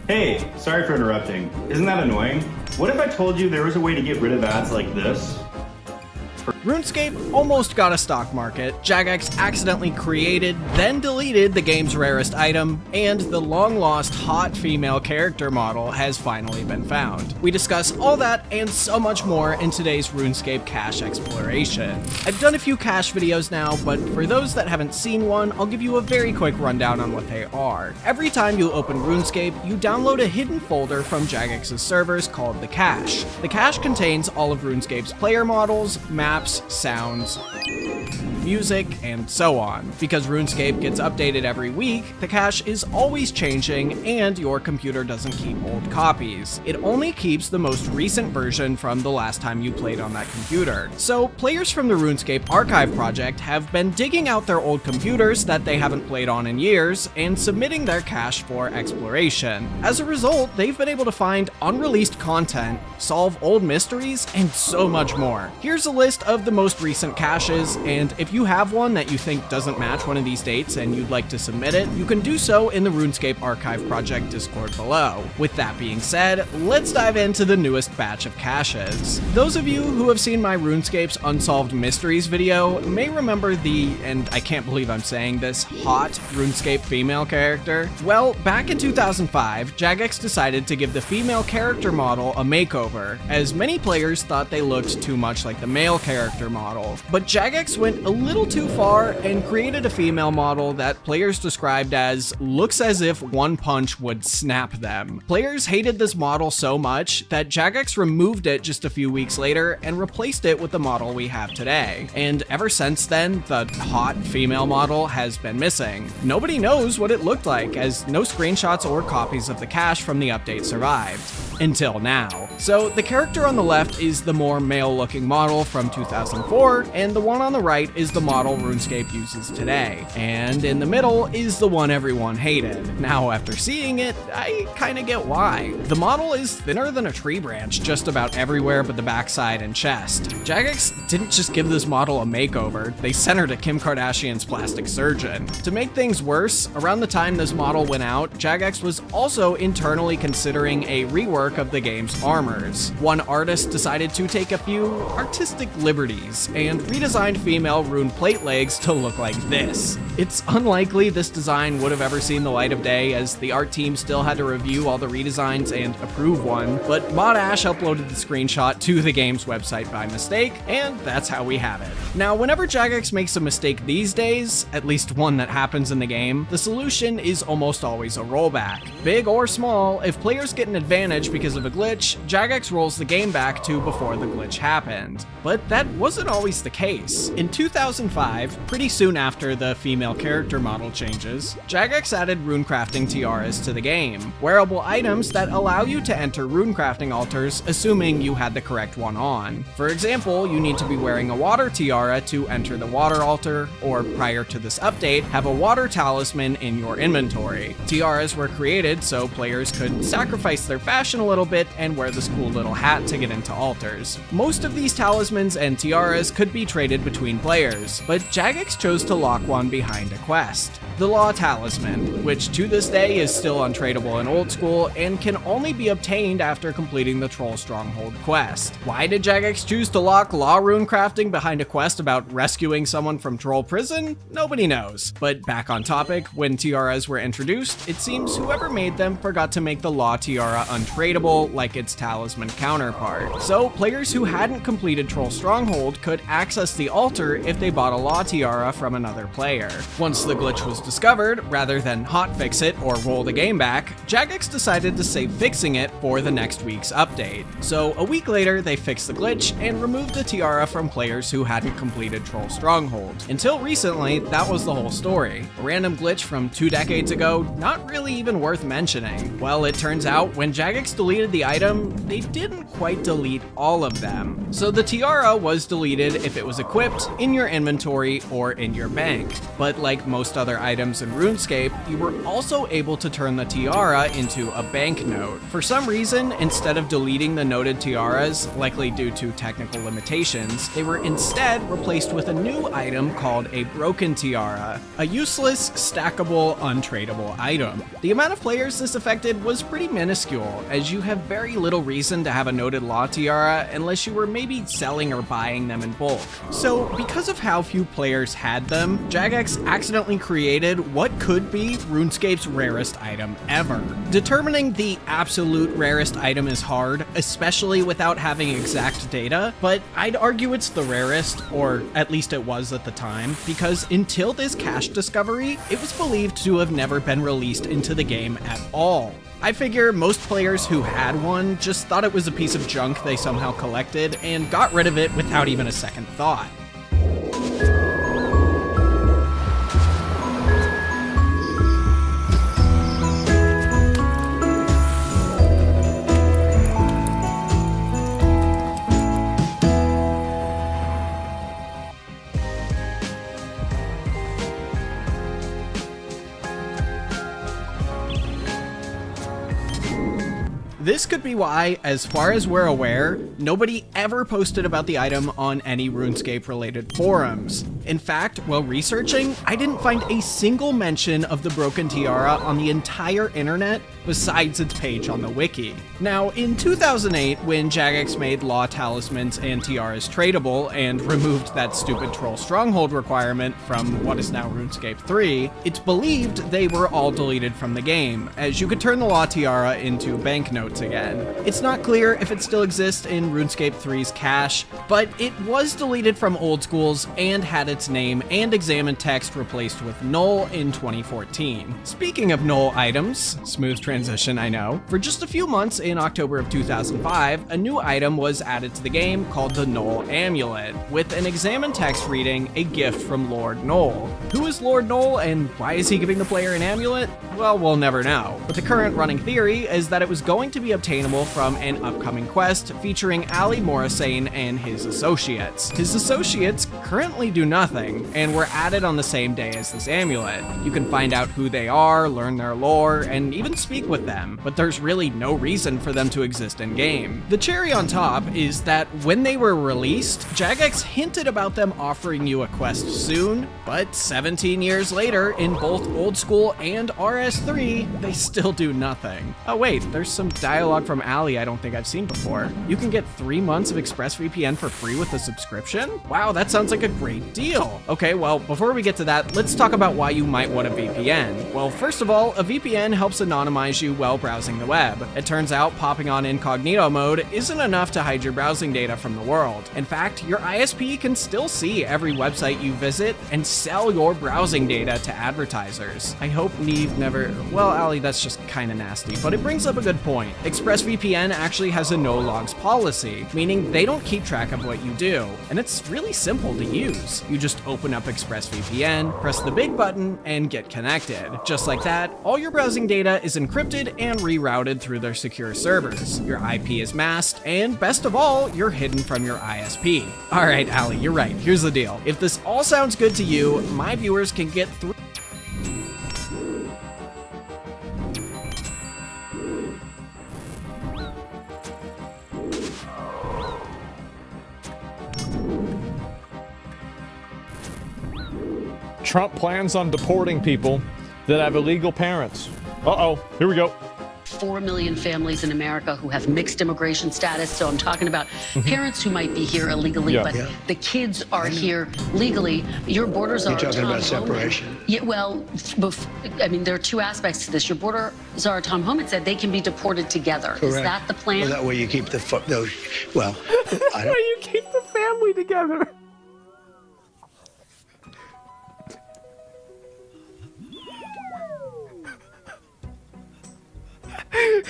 Hey, sorry for interrupting. Isn't that annoying? What if I told you there was a way to get rid of ads like this? RuneScape almost got a stock market, Jagex accidentally created, then deleted the game's rarest item, and the long-lost hot female character model has finally been found. We discuss all that and so much more in today's RuneScape cache exploration. I've done a few cache videos now, but for those that haven't seen one, I'll give you a very quick rundown on what they are. Every time you open RuneScape, you download a hidden folder from Jagex's servers called the cache. The cache contains all of RuneScape's player models, maps, sounds, music, and so on. Because RuneScape gets updated every week, the cache is always changing and your computer doesn't keep old copies. It only keeps the most recent version from the last time you played on that computer. So players from the RuneScape Archive project have been digging out their old computers that they haven't played on in years and submitting their cache for exploration. As a result, they've been able to find unreleased content, solve old mysteries, and so much more. Here's a list of the most recent caches, and if you have one that you think doesn't match one of these dates and you'd like to submit it, you can do so in the RuneScape Archive project Discord below. With that being said, let's dive into the newest batch of caches. Those of you who have seen my RuneScape's Unsolved Mysteries video may remember the, and I can't believe I'm saying this, hot RuneScape female character. Well, back in 2005, Jagex decided to give the female character model a makeover, as many players thought they looked too much like the male character model. But Jagex went a little too far and created a female model that players described as looks as if one punch would snap them. Players hated this model so much that Jagex removed it just a few weeks later and replaced it with the model we have today. And ever since then, the hot female model has been missing. Nobody knows what it looked like, as no screenshots or copies of the cache from the update survived. Until now. So the character on the left is the more male-looking model from 2004, and the one on the right is the model RuneScape uses today. And in the middle is the one everyone hated. Now, after seeing it, I kinda get why. The model is thinner than a tree branch just about everywhere but the backside and chest. Jagex didn't just give this model a makeover, they sent her to Kim Kardashian's plastic surgeon. To make things worse, around the time this model went out, Jagex was also internally considering a rework of the game's armors. One artist decided to take a few artistic liberties and redesigned female rune plate legs to look like this. It's unlikely this design would have ever seen the light of day, as the art team still had to review all the redesigns and approve one, but Mod Ash uploaded the screenshot to the game's website by mistake, and that's how we have it. Now, whenever Jagex makes a mistake these days, at least one that happens in the game, the solution is almost always a rollback. Big or small, if players get an advantage because of a glitch, Jagex rolls the game back to before the glitch happened. But that wasn't always the case. In 2005, pretty soon after the female character model changes, Jagex added runecrafting tiaras to the game, wearable items that allow you to enter runecrafting altars assuming you had the correct one on. For example, you need to be wearing a water tiara to enter the water altar, or prior to this update, have a water talisman in your inventory. Tiaras were created so players could sacrifice their fashion a little bit and wear this cool little hat to get into altars. Most of these talismans and tiaras could be traded between players, but Jagex chose to lock one behind a quest. The Law Talisman, which to this day is still untradeable in Old School and can only be obtained after completing the Troll Stronghold quest. Why did Jagex choose to lock Law runecrafting behind a quest about rescuing someone from Troll Prison? Nobody knows. But back on topic, when tiaras were introduced, it seems whoever made them forgot to make the Law Tiara untradeable like its talisman counterpart. So players who hadn't completed Troll Stronghold could access the altar if they bought a Law Tiara from another player. Once the glitch was discovered, rather than hotfix it or roll the game back, Jagex decided to save fixing it for the next week's update. So a week later, they fixed the glitch and removed the tiara from players who hadn't completed Troll Stronghold. Until recently, that was the whole story. A random glitch from 2 decades ago, not really even worth mentioning. Well, it turns out when Jagex deleted the item, they didn't quite delete all of them. So the tiara was deleted if it was equipped, in your inventory, or in your bank. But like most other items in RuneScape, you were also able to turn the tiara into a banknote. For some reason, instead of deleting the noted tiaras, likely due to technical limitations, they were instead replaced with a new item called a broken tiara, a useless, stackable, untradeable item. The amount of players this affected was pretty minuscule, as you have very little reason to have a noted law tiara unless you were maybe selling or buying them in bulk. So because of how few players had them, Jagex accidentally created what could be RuneScape's rarest item ever. Determining the absolute rarest item is hard, especially without having exact data, but I'd argue it's the rarest, or at least it was at the time, because until this cache discovery, it was believed to have never been released into the game at all. I figure most players who had one just thought it was a piece of junk they somehow collected and got rid of it without even a second thought. This could be why, as far as we're aware, nobody ever posted about the item on any RuneScape-related forums. In fact, while researching, I didn't find a single mention of the broken tiara on the entire internet besides its page on the wiki. Now, in 2008, when Jagex made law talismans and tiaras tradable and removed that stupid troll stronghold requirement from what is now RuneScape 3, it's believed they were all deleted from the game, as you could turn the law tiara into banknotes again. It's not clear if it still exists in RuneScape 3's cache, but it was deleted from Old Schools and had its name and examine text replaced with null in 2014. Speaking of null items, smooth transition, I know, for just a few months in October of 2005, a new item was added to the game called the Null Amulet, with an examine text reading, "A gift from Lord Null." Who is Lord Null and why is he giving the player an amulet? Well, we'll never know. But the current running theory is that it was going to be obtainable from an upcoming quest featuring Ali Morrisane and his associates. His associates currently do nothing, and were added on the same day as this amulet. You can find out who they are, learn their lore, and even speak with them, but there's really no reason for them to exist in-game. The cherry on top is that when they were released, Jagex hinted about them offering you a quest soon, but 17 years later, in both Old School and RS3, they still do nothing. Oh wait, there's some dialogue from Ali I don't think I've seen before. You can get 3 months of ExpressVPN for free with a subscription? Wow, that sounds like a great deal. Okay, well, before we get to that, let's talk about why you might want a VPN. Well, first of all, a VPN helps anonymize you while browsing the web. It turns out popping on incognito mode isn't enough to hide your browsing data from the world. In fact, your ISP can still see every website you visit and sell your browsing data to advertisers. I hope Neve never... Well, Ali, that's just kinda nasty, but it brings up a good point. ExpressVPN actually has a no logs policy, meaning they don't keep track of what you do, and it's really simple to use. You just open up ExpressVPN, press the big button, and get connected. Just like that, all your browsing data is encrypted and rerouted through their secure servers. Your IP is masked, and best of all, you're hidden from your ISP. Alright, Ali, you're right. Here's the deal. If this all sounds good to you, my viewers can get through. Trump plans on deporting people that have illegal parents. Uh-oh, here we go. 4 million families in America who have mixed immigration status. So I'm talking about parents who might be here illegally, Yeah. but the kids are here legally. Your borders are You're talking Tom about Homan. separation. Yeah, well, I mean, there are two aspects to this. Your border czar, Tom Homan, said they can be deported together. Is Correct. that the plan? Well, that way you keep the those. Well, I don't. You keep the family together.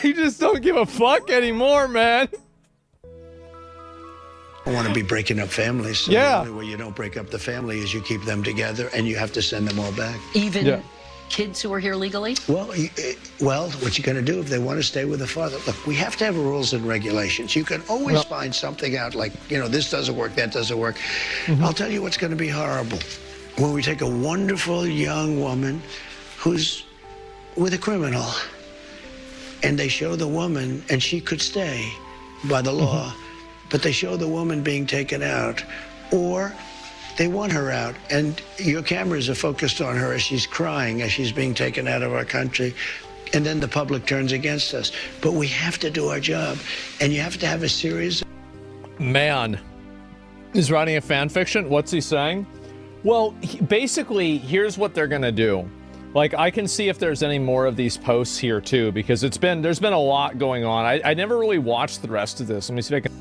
He just don't give a fuck anymore, man. I want to be breaking up families. So Yeah. The only way you don't break up the family is you keep them together, and you have to send them all back. Even Yeah. kids who are here legally? Well, what you're going to do if they want to stay with the father? Look, we have to have rules and regulations. You can always find something out like, this doesn't work, that doesn't work. I'll tell you what's going to be horrible. When we take a wonderful young woman who's with a criminal, and they show the woman, and she could stay by the law, but they show the woman being taken out, or they want her out, and your cameras are focused on her as she's crying, as she's being taken out of our country, and then the public turns against us. But we have to do our job, and you have to have a series. Man, he's writing a fan fiction. What's he saying? Well, basically, here's what they're gonna do. Like, I can see if there's any more of these posts here too, because there's been a lot going on. I never really watched the rest of this. Let me see if I can.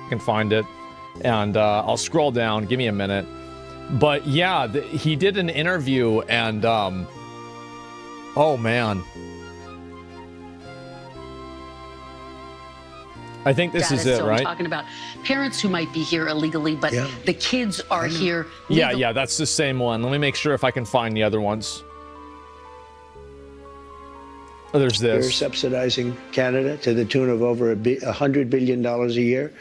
Can find it, and I'll scroll down. Give me a minute. But yeah, he did an interview, and oh man, I think this is it, so right? I'm talking about parents who might be here illegally, but the kids are here legally. Yeah, that's the same one. Let me make sure if I can find the other ones. Oh, there's this. We're subsidizing Canada to the tune of over $100 billion a year.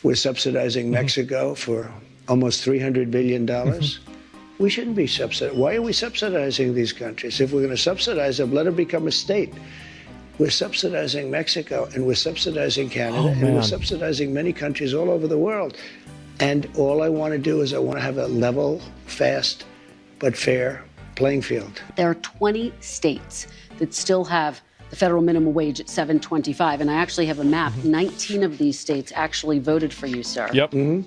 We're subsidizing Mexico for almost $300 billion. We shouldn't be subsidizing. Why are we subsidizing these countries? If we're going to subsidize them, let them become a state. We're subsidizing Mexico, and we're subsidizing Canada, and we're subsidizing many countries all over the world. And all I want to do is I want to have a level, fast, but fair playing field. There are 20 states that still have the federal minimum wage at $7.25, and I actually have a map. 19 of these states actually voted for you, sir. Yep. And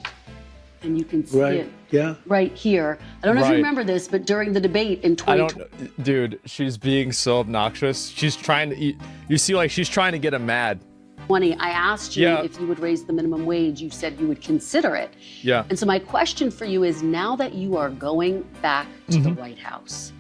you can see it right here. I don't know if you remember this, but during the debate in 2020... Dude, she's being so obnoxious. She's trying to... You see, like, she's trying to get him mad. I asked you if you would raise the minimum wage. You said you would consider it. Yeah. And so my question for you is, now that you are going back to the White House,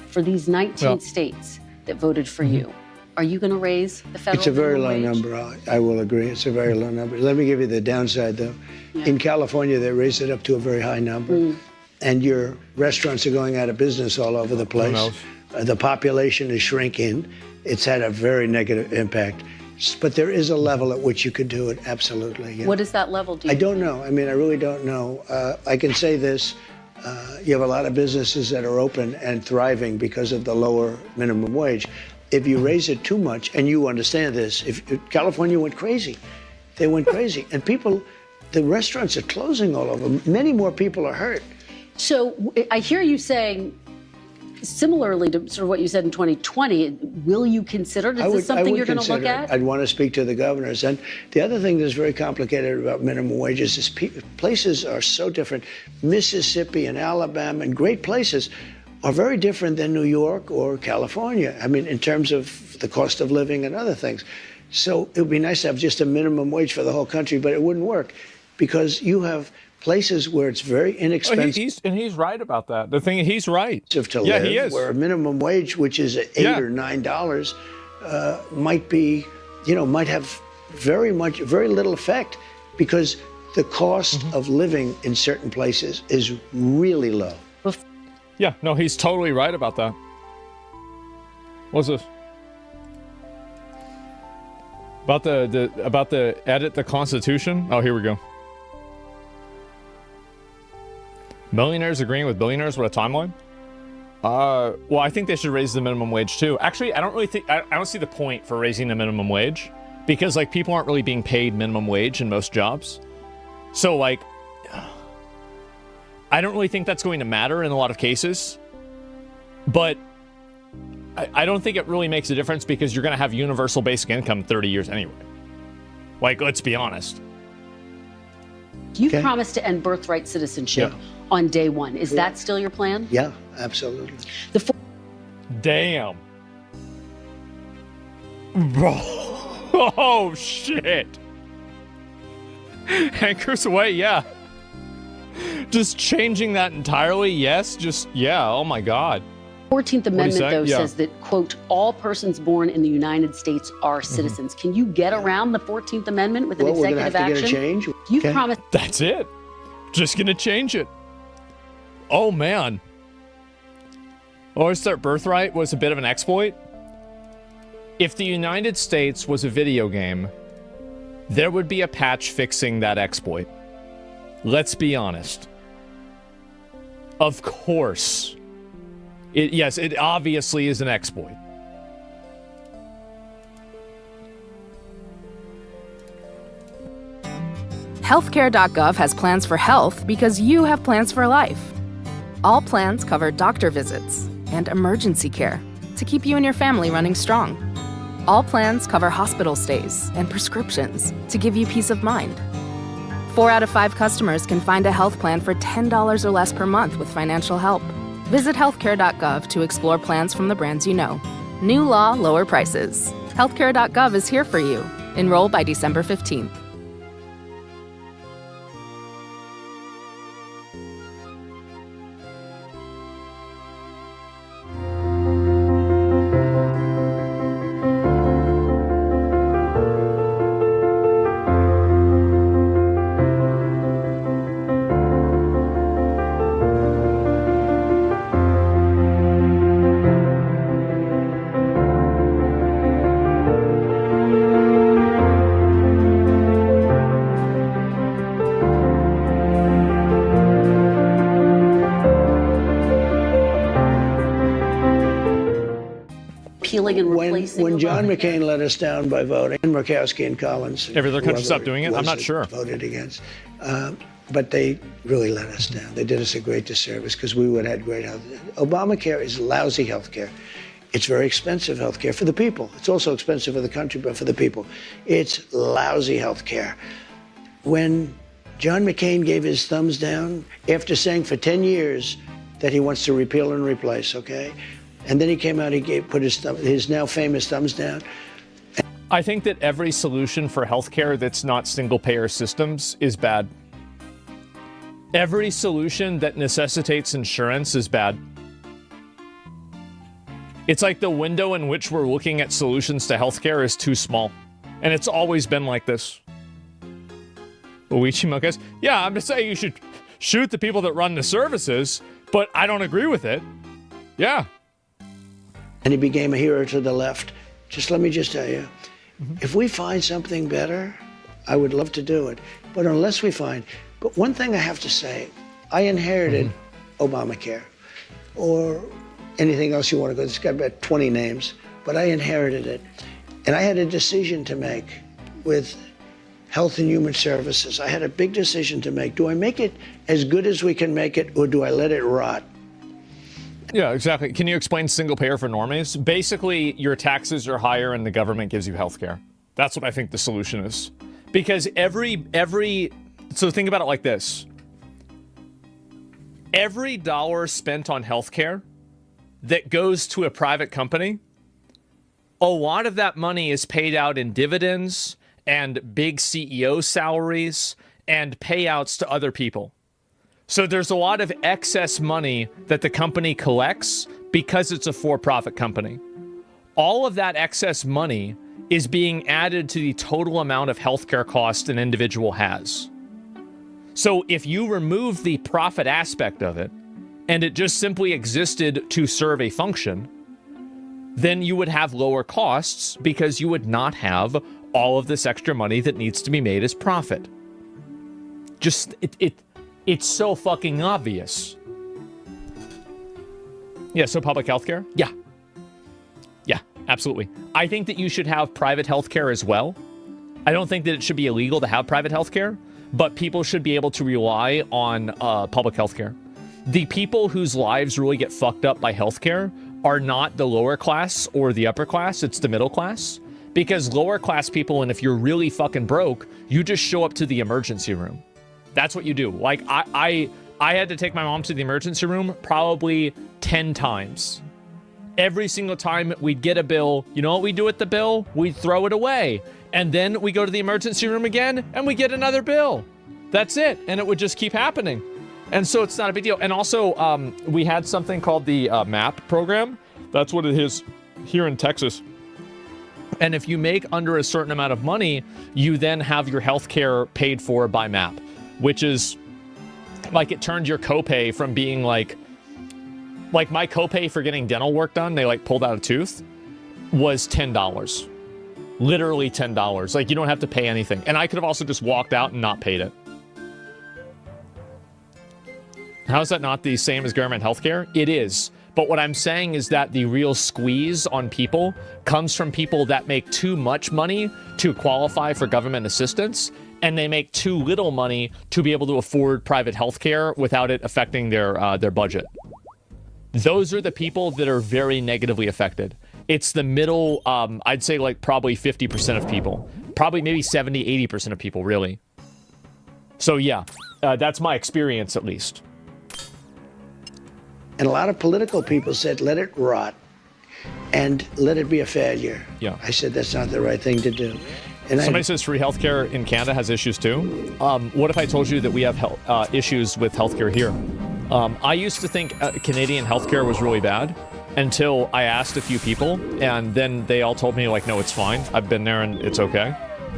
for these 19 states that voted for you, are you going to raise the federal minimum wage? It's a very low number. I will agree. It's a very low number. Let me give you the downside, though. In California, they raised it up to a very high number. And your restaurants are going out of business all over the place. The population is shrinking. It's had a very negative impact. But there is a level at which you could do it, absolutely. Yeah. What is that level, do you I don't know. I mean, I really don't know. I can say this. You have a lot of businesses that are open and thriving because of the lower minimum wage. If you raise it too much, and you understand this, if California went crazy, they went crazy. And people, the restaurants are closing all over. Many more people are hurt. So I hear you saying, similarly to sort of what you said in 2020, will you consider? Is this something you're going to look at? I'd want to speak to the governors. And the other thing that's very complicated about minimum wages is places are so different. Mississippi and Alabama and great places are very different than New York or California. I mean, in terms of the cost of living and other things. So it would be nice to have just a minimum wage for the whole country, but it wouldn't work because you have places where it's very inexpensive. And he's right about that. The thing, he's right. To live, he is. Where a minimum wage, which is $8 or $9, might be, might have very little effect because the cost of living in certain places is really low. Yeah, no, he's totally right about that. What's this? About the edit the Constitution? Oh, here we go. Millionaires agreeing with billionaires? What a timeline. Well, I think they should raise the minimum wage too. Actually, I don't really think I don't see the point for raising the minimum wage because like people aren't really being paid minimum wage in most jobs. So like, I don't really think that's going to matter in a lot of cases. But I don't think it really makes a difference because you're going to have universal basic income 30 years anyway. Like, let's be honest. You promised to end birthright citizenship on day one. Is that still your plan? Yeah, absolutely. Damn. Bro. Oh, shit. Anchors away, yeah. Just changing that entirely, yes. Just, yeah, oh my God. 14th Amendment, though, says that, quote, all persons born in the United States are citizens. Can you get around the 14th Amendment with an executive action? We're going to have to get a change. You promised. That's it. Just gonna change it. Oh, man. Start birthright was a bit of an exploit. If the United States was a video game, there would be a patch fixing that exploit. Let's be honest. Of course. Yes, it obviously is an exploit. Healthcare.gov has plans for health because you have plans for life. All plans cover doctor visits and emergency care to keep you and your family running strong. All plans cover hospital stays and prescriptions to give you peace of mind. 4 out of 5 customers can find a health plan for $10 or less per month with financial help. Visit healthcare.gov to explore plans from the brands you know. New law, lower prices. Healthcare.gov is here for you. Enroll by December 15th. When John McCain let us down by voting, and Murkowski and Collins, every other country stopped doing it. I'm not sure. Voted against, but they really let us down. They did us a great disservice because we would have had great health. Obamacare is lousy health care. It's very expensive health care for the people. It's also expensive for the country, but for the people, it's lousy health care. When John McCain gave his thumbs down after saying for 10 years that he wants to repeal and replace, okay? And then he came out, put his now famous thumbs down. I think that every solution for healthcare that's not single-payer systems is bad. Every solution that necessitates insurance is bad. It's like the window in which we're looking at solutions to healthcare is too small. And it's always been like this. Luigi Mokas, yeah, I'm just saying you should shoot the people that run the services, but I don't agree with it. Yeah. And he became a hero to the left. Just let me just tell you, if we find something better, I would love to do it. But unless we find, but one thing I have to say, I inherited Obamacare or anything else you want to go. It's got about 20 names, but I inherited it. And I had a decision to make with Health and Human Services. I had a big decision to make. Do I make it as good as we can make it, or do I let it rot? Yeah, exactly. Can you explain single payer for normies? Basically, your taxes are higher and the government gives you health care. That's what I think the solution is. Because so think about it like this. Every dollar spent on healthcare that goes to a private company, a lot of that money is paid out in dividends and big CEO salaries and payouts to other people. So there's a lot of excess money that the company collects because it's a for-profit company. All of that excess money is being added to the total amount of healthcare cost an individual has. So if you remove the profit aspect of it, and it just simply existed to serve a function, then you would have lower costs because you would not have all of this extra money that needs to be made as profit. Just, it's so fucking obvious. Yeah, so public healthcare? Yeah. Yeah, absolutely. I think that you should have private healthcare as well. I don't think that it should be illegal to have private healthcare, but people should be able to rely on public healthcare. The people whose lives really get fucked up by healthcare are not the lower class or the upper class, it's the middle class. Because lower class people, and if you're really fucking broke, you just show up to the emergency room. That's what you do. Like, I had to take my mom to the emergency room probably 10 times. Every single time we'd get a bill, you know what we do with the bill? We'd throw it away. And then we go to the emergency room again, and we get another bill. That's it. And it would just keep happening. And so it's not a big deal. And also, we had something called the MAP program. That's what it is here in Texas. And if you make under a certain amount of money, you then have your health care paid for by MAP, which is like it turned your copay from being like my copay for getting dental work done, they like pulled out a tooth, was $10. Literally $10. Like you don't have to pay anything. And I could have also just walked out and not paid it. How is that not the same as government healthcare? It is. But what I'm saying is that the real squeeze on people comes from people that make too much money to qualify for government assistance, and they make too little money to be able to afford private healthcare without it affecting their budget. Those are the people that are very negatively affected. It's the middle, I'd say like probably 50% of people. Probably maybe 70, 80% of people, really. So yeah, that's my experience at least. And a lot of political people said, let it rot and let it be a failure. Yeah. I said, that's not the right thing to do. And somebody says free healthcare in Canada has issues too. What if I told you that we have issues with healthcare here? I used to think Canadian healthcare was really bad until I asked a few people, and then they all told me like, no, it's fine. I've been there and it's okay.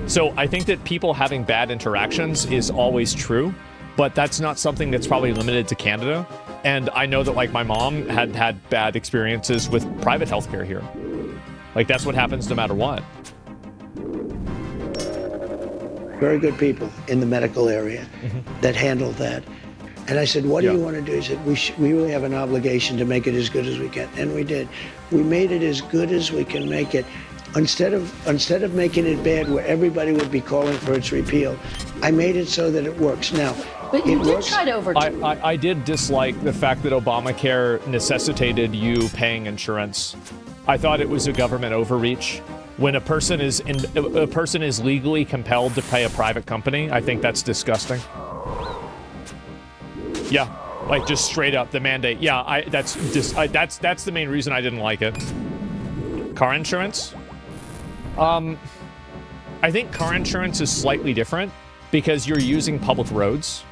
So I think that people having bad interactions is always true, but that's not something that's probably limited to Canada. And I know that like my mom had bad experiences with private healthcare here. Like that's what happens no matter what. very good people in the medical area that handle that. And I said, what do you want to do? He said, we really have an obligation to make it as good as we can. And we did. We made it as good as we can make it. Instead of making it bad where everybody would be calling for its repeal, I made it so that it works. Now, but you did try to overturn. I did dislike the fact that Obamacare necessitated you paying insurance. I thought it was a government overreach. When a person is legally compelled to pay a private company, I think that's disgusting. Yeah, like just straight up the mandate. Yeah, that's the main reason I didn't like it. Car insurance? I think car insurance is slightly different because you're using public roads.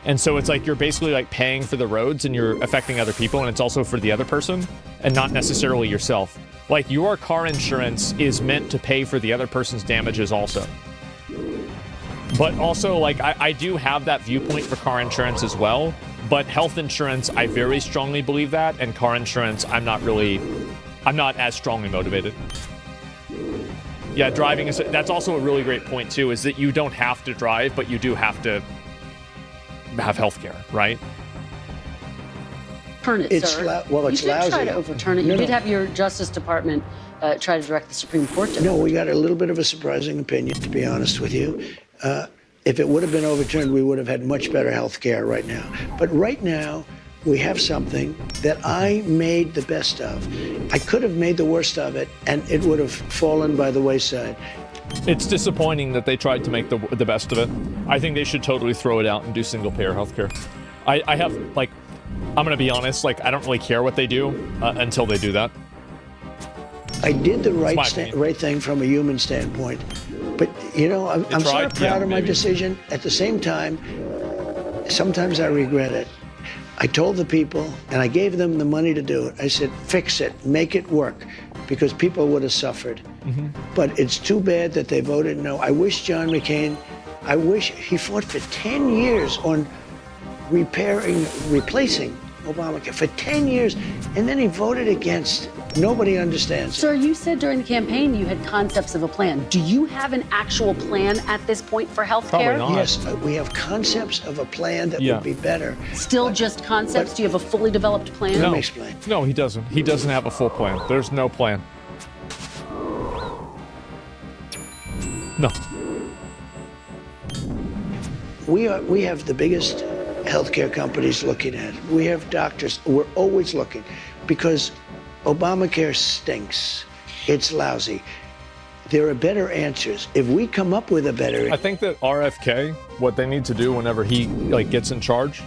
And so it's like you're basically like paying for the roads and you're affecting other people, and it's also for the other person and not necessarily yourself. Like your car insurance is meant to pay for the other person's damages also. But also, like, I do have that viewpoint for car insurance as well. But health insurance, I very strongly believe that. And car insurance, I'm not as strongly motivated. Yeah, driving is, that's also a really great point too, is that you don't have to drive, but you do have to have healthcare, right? Turn it, It's sir. it's you did lousy. try to overturn it. No, You did no. have your Justice Department try to direct the Supreme Court to. No, we got a little bit of a surprising opinion, to be honest with you. If it would have been overturned, we would have had much better health care right now. But right now, we have something that I made the best of. I could have made the worst of it, and it would have fallen by the wayside. It's disappointing that they tried to make the best of it. I think they should totally throw it out and do single-payer healthcare. I have, like, I'm going to be honest, like, I don't really care what they do until they do that. I did the my right opinion. right thing from a human standpoint. But, you know, I'm sort tried? of proud Yeah, of my maybe. decision. At the same time, sometimes I regret it. I told the people, and I gave them the money to do it. I said, fix it, make it work, because people would have suffered. But it's too bad that they voted no. I wish John McCain, he fought for 10 years on replacing Obamacare, for 10 years, and then he voted against Nobody understands it. Sir, you said during the campaign you had concepts of a plan. Do you have an actual plan at this point for health care? Probably not. Yes, we have concepts of a plan that Yeah. would be better. Still just concepts? Do you have a fully developed plan? Let me explain. No, he doesn't. He doesn't have a full plan. There's no plan. No. We have the biggest healthcare companies looking at it. We have doctors. We're always looking because Obamacare stinks. It's lousy. There are better answers. If we come up with a better, I think that RFK, what they need to do whenever he gets in charge,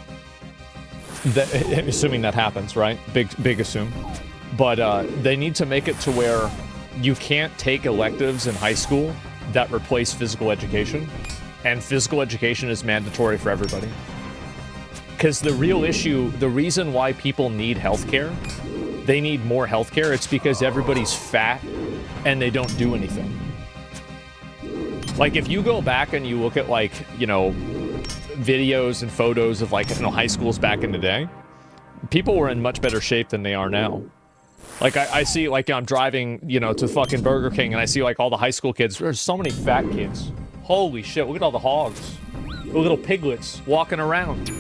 assuming that happens, right? Big assume. But they need to make it to where you can't take electives in high school that replace physical education, and physical education is mandatory for everybody. Because the real issue, the reason why people need healthcare, they need more healthcare, it's because everybody's fat and they don't do anything. Like, if you go back and you look at, videos and photos of, high schools back in the day, people were in much better shape than they are now. Like, I see, I'm driving, to fucking Burger King, and I see, all the high school kids. There's so many fat kids. Holy shit, look at all the hogs. The little piglets walking around.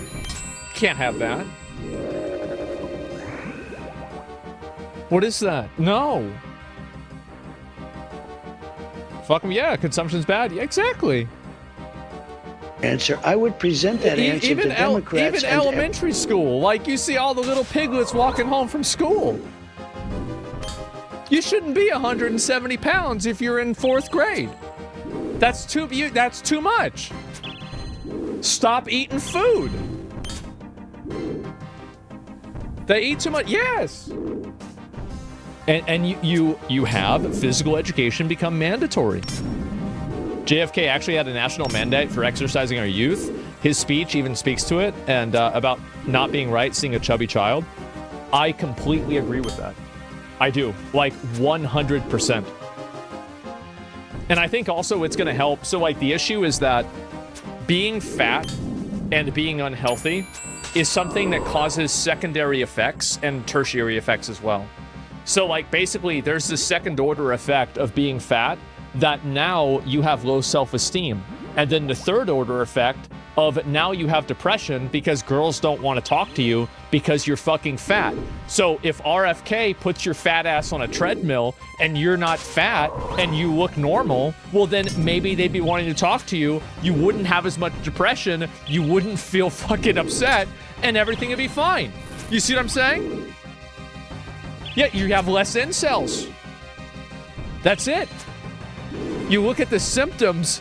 Can't have that. What is that? No. Fuck them, yeah, consumption's bad. Yeah, exactly. answer. I would present that answer to Democrats. Even elementary school. You see all the little piglets walking home from school. You shouldn't be 170 pounds if you're in 4th grade. That's too much. Stop eating food. They eat too much. Yes. And you have physical education become mandatory. JFK actually had a national mandate for exercising our youth. His speech even speaks to it, and about not being right seeing a chubby child. I completely agree with that. I do, 100%. And I think also it's going to help. So the issue is that being fat and being unhealthy is something that causes secondary effects and tertiary effects as well. So basically there's this second order effect of being fat that now you have low self-esteem. And then the third order effect of now you have depression because girls don't want to talk to you because you're fucking fat. So if RFK puts your fat ass on a treadmill and you're not fat and you look normal, well then maybe they'd be wanting to talk to you. You wouldn't have as much depression. You wouldn't feel fucking upset and everything would be fine. You see what I'm saying? Yeah, you have less incels. That's it. You look at the symptoms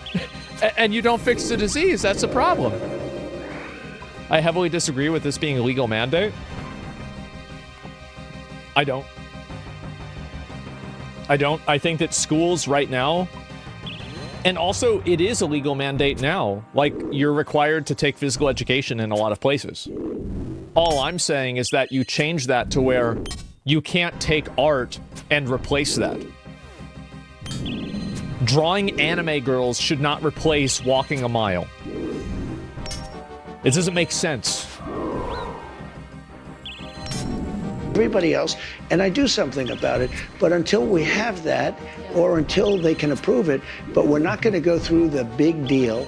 and you don't fix the disease. That's the problem. I heavily disagree with this being a legal mandate. I don't. I think that schools right now, and also it is a legal mandate now. You're required to take physical education in a lot of places. All I'm saying is that you change that to where you can't take art and replace that. Drawing anime girls should not replace walking a mile. It doesn't make sense. Everybody else, and I do something about it. But until we have that, or until they can approve it, but we're not going to go through the big deal.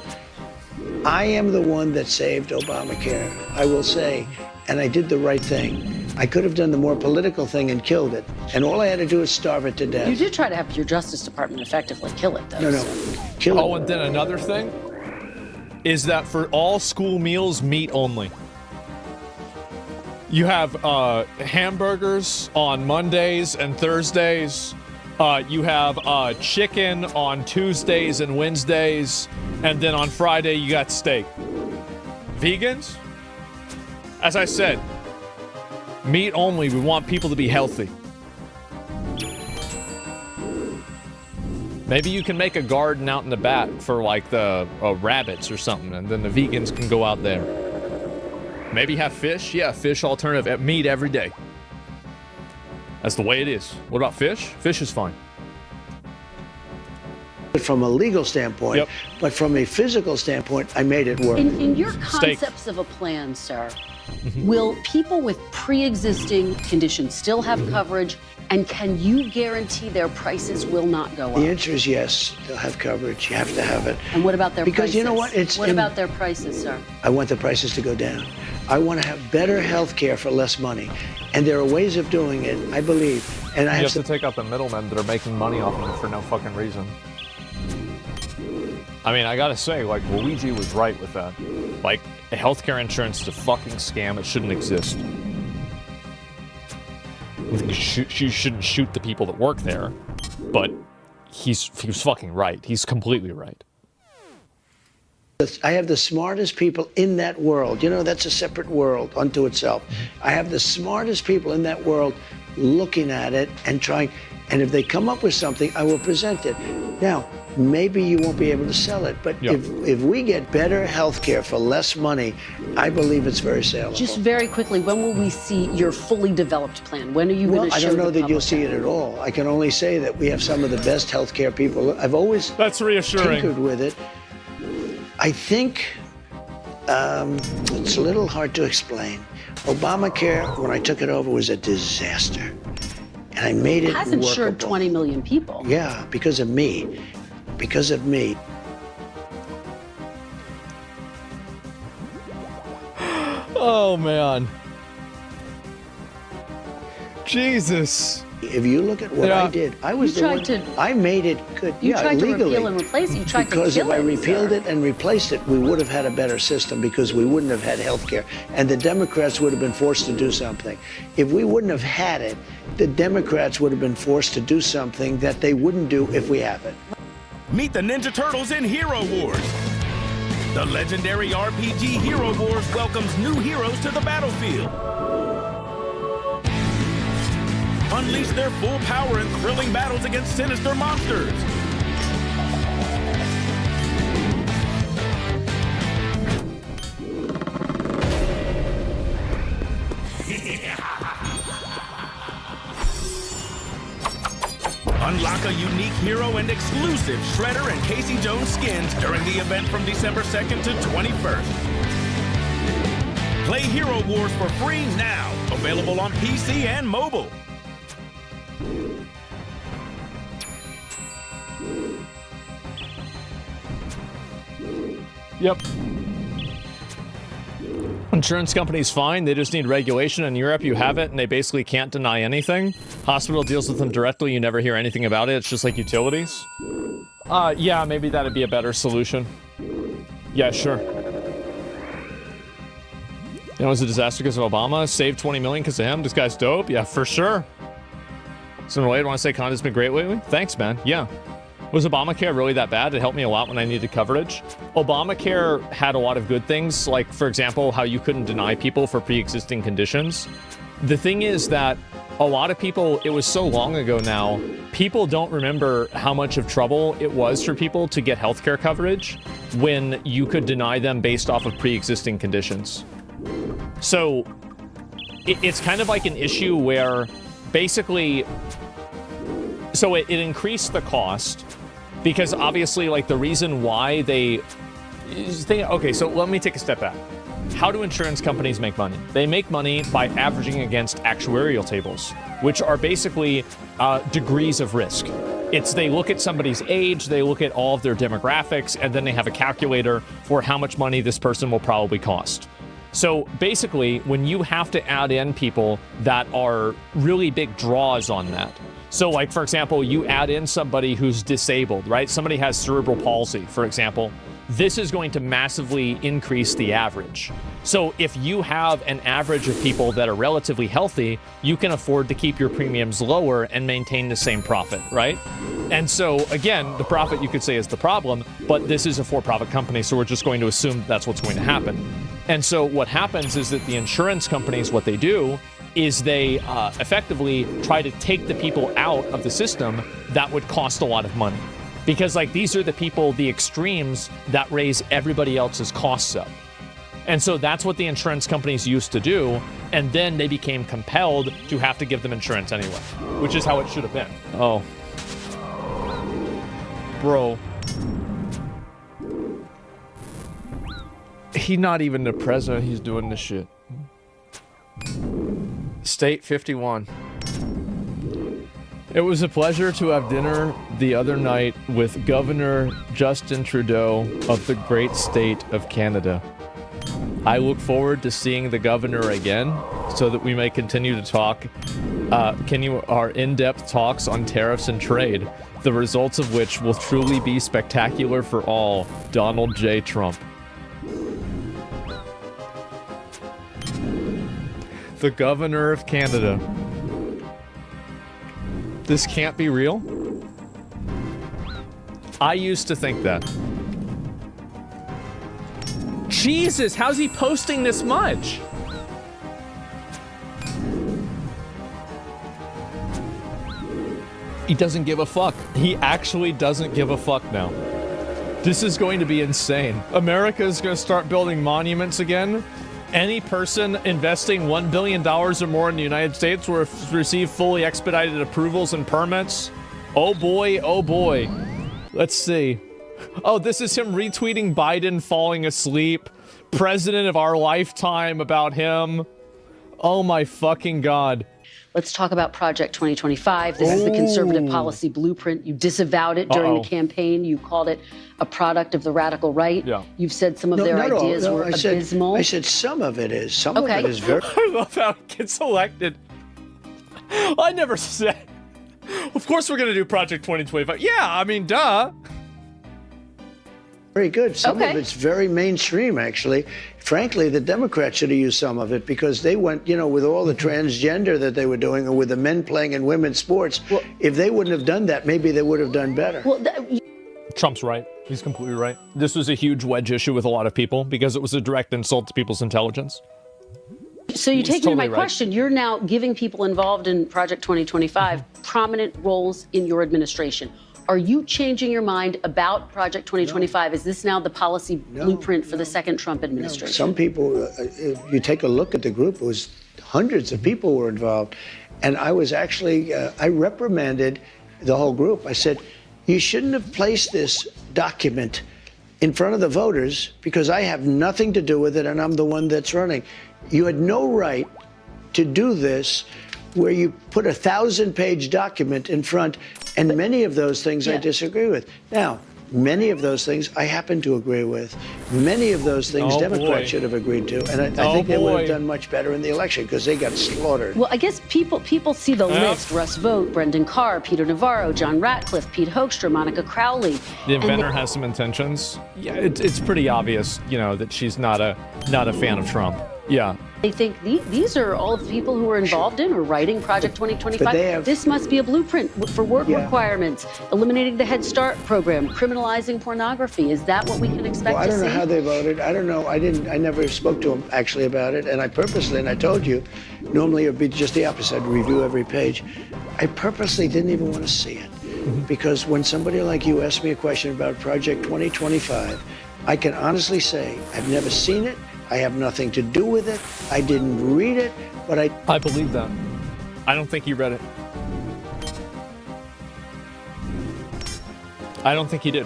I am the one that saved Obamacare, I will say, and I did the right thing. I could have done the more political thing and killed it, and all I had to do is starve it to death. You did try to have your Justice Department effectively kill it, though. No, kill it. Oh, and then another thing is that for all school meals, meat only. You have hamburgers on Mondays and Thursdays. You have chicken on Tuesdays and Wednesdays. And then on Friday, you got steak. Vegans? As I said, meat only. We want people to be healthy. Maybe you can make a garden out in the back for the rabbits or something, and then the vegans can go out there. Maybe have fish? Yeah, fish alternative. Meat every day. That's the way it is. What about fish? Fish is fine. From a legal standpoint, Yep. But from a physical standpoint, I made it work. In your Steak. concepts of a plan, sir, will people with pre-existing conditions still have coverage And can you guarantee their prices will not go The up? answer is yes. They'll have coverage. You have to have it. And what about their Because prices? you know what? What about their prices, sir? I want the prices to go down. I want to have better health care for less money. And there are ways of doing it, I believe. And I You have have to take out the middlemen that are making money off of it for no fucking reason. I mean, I gotta say, like, Luigi was right with that. Like, healthcare insurance is a fucking scam. It shouldn't exist. You shouldn't shoot the people that work there, but he was fucking right. He's completely right. I have the smartest people in that world. You know, that's a separate world unto itself. I have the smartest people in that world looking at it and trying. And if they come up with something, I will present it. Now, maybe you won't be able to sell it, but Yep. if we get better health care for less money, I believe it's very saleable. Just very quickly, when will we see your fully developed plan? When are you going to show I don't know the that you'll public see it at all. I can only say that we have some of the best healthcare people. I've always That's reassuring. tinkered with it. I think it's a little hard to explain. Obamacare, when I took it over, was a disaster. And I made it Has insured workable. 20 million people. Yeah, because of me. Because of me. Oh, man. Jesus. If you look at what Yeah. I did, I was You the tried one. to- I made it good. You yeah, tried to legally. repeal and replace it. You tried to Because kill if I it, repealed sir. it and replaced it, we would have had a better system because we wouldn't have had health care. And the Democrats would have been forced to do something. If we wouldn't have had it, the Democrats would have been forced to do something that they wouldn't do if we have it. Meet the Ninja Turtles in Hero Wars. The legendary RPG Hero Wars welcomes new heroes to the battlefield. Unleash their full power in thrilling battles against sinister monsters. Unlock a unique hero and exclusive Shredder and Casey Jones skins during the event from December 2nd to 21st. Play Hero Wars for free now. Available on PC and mobile. Yep. Insurance companies fine, they just need regulation. In Europe, you have it, and they basically can't deny anything. Hospital deals with them directly, you never hear anything about it. It's just like utilities. Yeah, maybe that'd be a better solution. Yeah, sure. You know, it was a disaster because of Obama. Saved 20 million because of him. This guy's dope. Yeah, for sure. So, Wade, want to say conten's been great lately? Thanks, man. Yeah. Was Obamacare really that bad? It helped me a lot when I needed coverage. Obamacare had a lot of good things, like, for example, how you couldn't deny people for pre-existing conditions. The thing is that a lot of people, it was so long ago now, people don't remember how much of trouble it was for people to get healthcare coverage when you could deny them based off of pre-existing conditions. So it's kind of like an issue where basically, so it increased the cost because obviously, like, the reason why okay, so let me take a step back. How do insurance companies make money? They make money by averaging against actuarial tables, which are basically degrees of risk. They look at somebody's age, they look at all of their demographics, and then they have a calculator for how much money this person will probably cost. So basically, when you have to add in people that are really big draws on that. So, like, for example, you add in somebody who's disabled, right? Somebody has cerebral palsy, for example. This is going to massively increase the average. So if you have an average of people that are relatively healthy, you can afford to keep your premiums lower and maintain the same profit, right? And so, again, the profit, you could say, is the problem, but this is a for-profit company, so we're just going to assume that's what's going to happen. And so what happens is that the insurance companies, what they do is they effectively try to take the people out of the system that would cost a lot of money. Because, like, these are the people, the extremes, that raise everybody else's costs up. And so that's what the insurance companies used to do, and then they became compelled to have to give them insurance anyway, which is how it should have been. Oh. Bro. He's not even the president, he's doing this shit. State 51. It was a pleasure to have dinner the other night with Governor Justin Trudeau of the great state of Canada. I look forward to seeing the governor again so that we may continue to talk, our in-depth talks on tariffs and trade, the results of which will truly be spectacular for all. Donald J. Trump. The governor of Canada. This can't be real? I used to think that. Jesus, how's he posting this much? He doesn't give a fuck. He actually doesn't give a fuck now. This is going to be insane. America is going to start building monuments again. Any person investing $1 billion or more in the United States will receive fully expedited approvals and permits. Oh boy, oh boy. Let's see. Oh, this is him retweeting Biden falling asleep. President of our lifetime about him. Oh my fucking God. Let's talk about Project 2025. This is the conservative policy blueprint. You disavowed it during the campaign. You called it a product of the radical right. Yeah. You've said some of their ideas were abysmal. I said some of it is. Some of it is very... I love how it gets elected. I never said... Of course we're going to do Project 2025. Yeah, I mean, duh. Very good. Some of it's very mainstream, actually. Frankly, the Democrats should have used some of it because they went, with all the transgender that they were doing and with the men playing in women's sports. Well, if they wouldn't have done that, maybe they would have done better. Well, Trump's right. He's completely right. This was a huge wedge issue with a lot of people because it was a direct insult to people's intelligence. So you take me to my question. You're now giving people involved in Project 2025 prominent roles in your administration. Are you changing your mind about Project 2025? Is this now the policy blueprint for the second Trump administration? Some people, if you take a look at the group, it was hundreds of people were involved. And I was actually, I reprimanded the whole group. I said, you shouldn't have placed this document in front of the voters because I have nothing to do with it and I'm the one that's running. You had no right to do this where you put 1,000-page document in front, and many of those things I disagree with. Now, many of those things I happen to agree with. Many of those things Democrats should have agreed to, and I think they would have done much better in the election because they got slaughtered. Well, I guess people see the list: Russ Vought, Brendan Carr, Peter Navarro, John Ratcliffe, Pete Hoekstra, Monica Crowley. The inventor has some intentions. Yeah, it's pretty obvious, that she's not a fan of Trump. Yeah. They think these are all of the people who were involved in or writing Project 2025. This must be a blueprint for work requirements, eliminating the Head Start program, criminalizing pornography. Is that what we can expect to see? I don't know how they voted. I don't know. I never spoke to them actually about it. And I purposely, and I told you, normally it would be just the opposite. I'd review every page. I purposely didn't even want to see it. Because when somebody like you asked me a question about Project 2025, I can honestly say I've never seen it. I have nothing to do with it. I didn't read it, but I believe that. I don't think he read it. I don't think he did.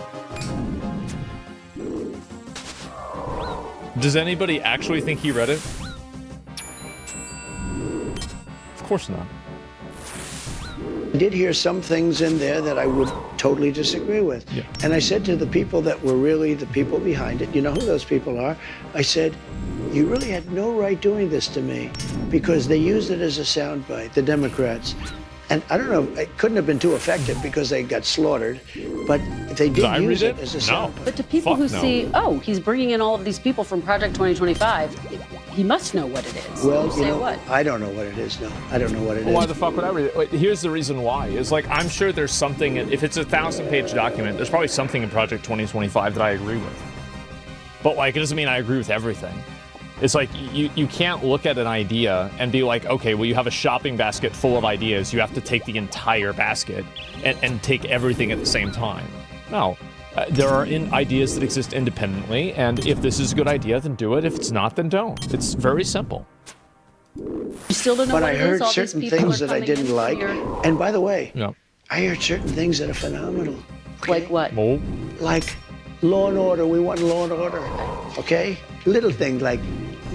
Does anybody actually think he read it? Of course not. I did hear some things in there that I would totally disagree with. Yeah. And I said to the people that were really the people behind it, you know who those people are? I said, you really had no right doing this to me because they used it as a soundbite, the Democrats. And I don't know, it couldn't have been too effective because they got slaughtered, but they did use it as a soundbite. But to people who see, he's bringing in all of these people from Project 2025, he must know what it is. Well, what? I don't know what it is, no. I don't know what it is. Why the fuck would I read it? Wait, here's the reason why. It's like, I'm sure there's something, if it's a 1,000-page document, there's probably something in Project 2025 that I agree with. But it doesn't mean I agree with everything. It's like, you can't look at an idea and be like, okay, well, you have a shopping basket full of ideas. You have to take the entire basket and take everything at the same time. No. There are ideas that exist independently, and if this is a good idea, then do it. If it's not, then don't. It's very simple. You still don't know but what I it heard is? certain things that I didn't like. And by the way, I heard certain things that are phenomenal. Okay? Like what? Oh. Like Law and Order. We want Law and Order. Okay? Little things like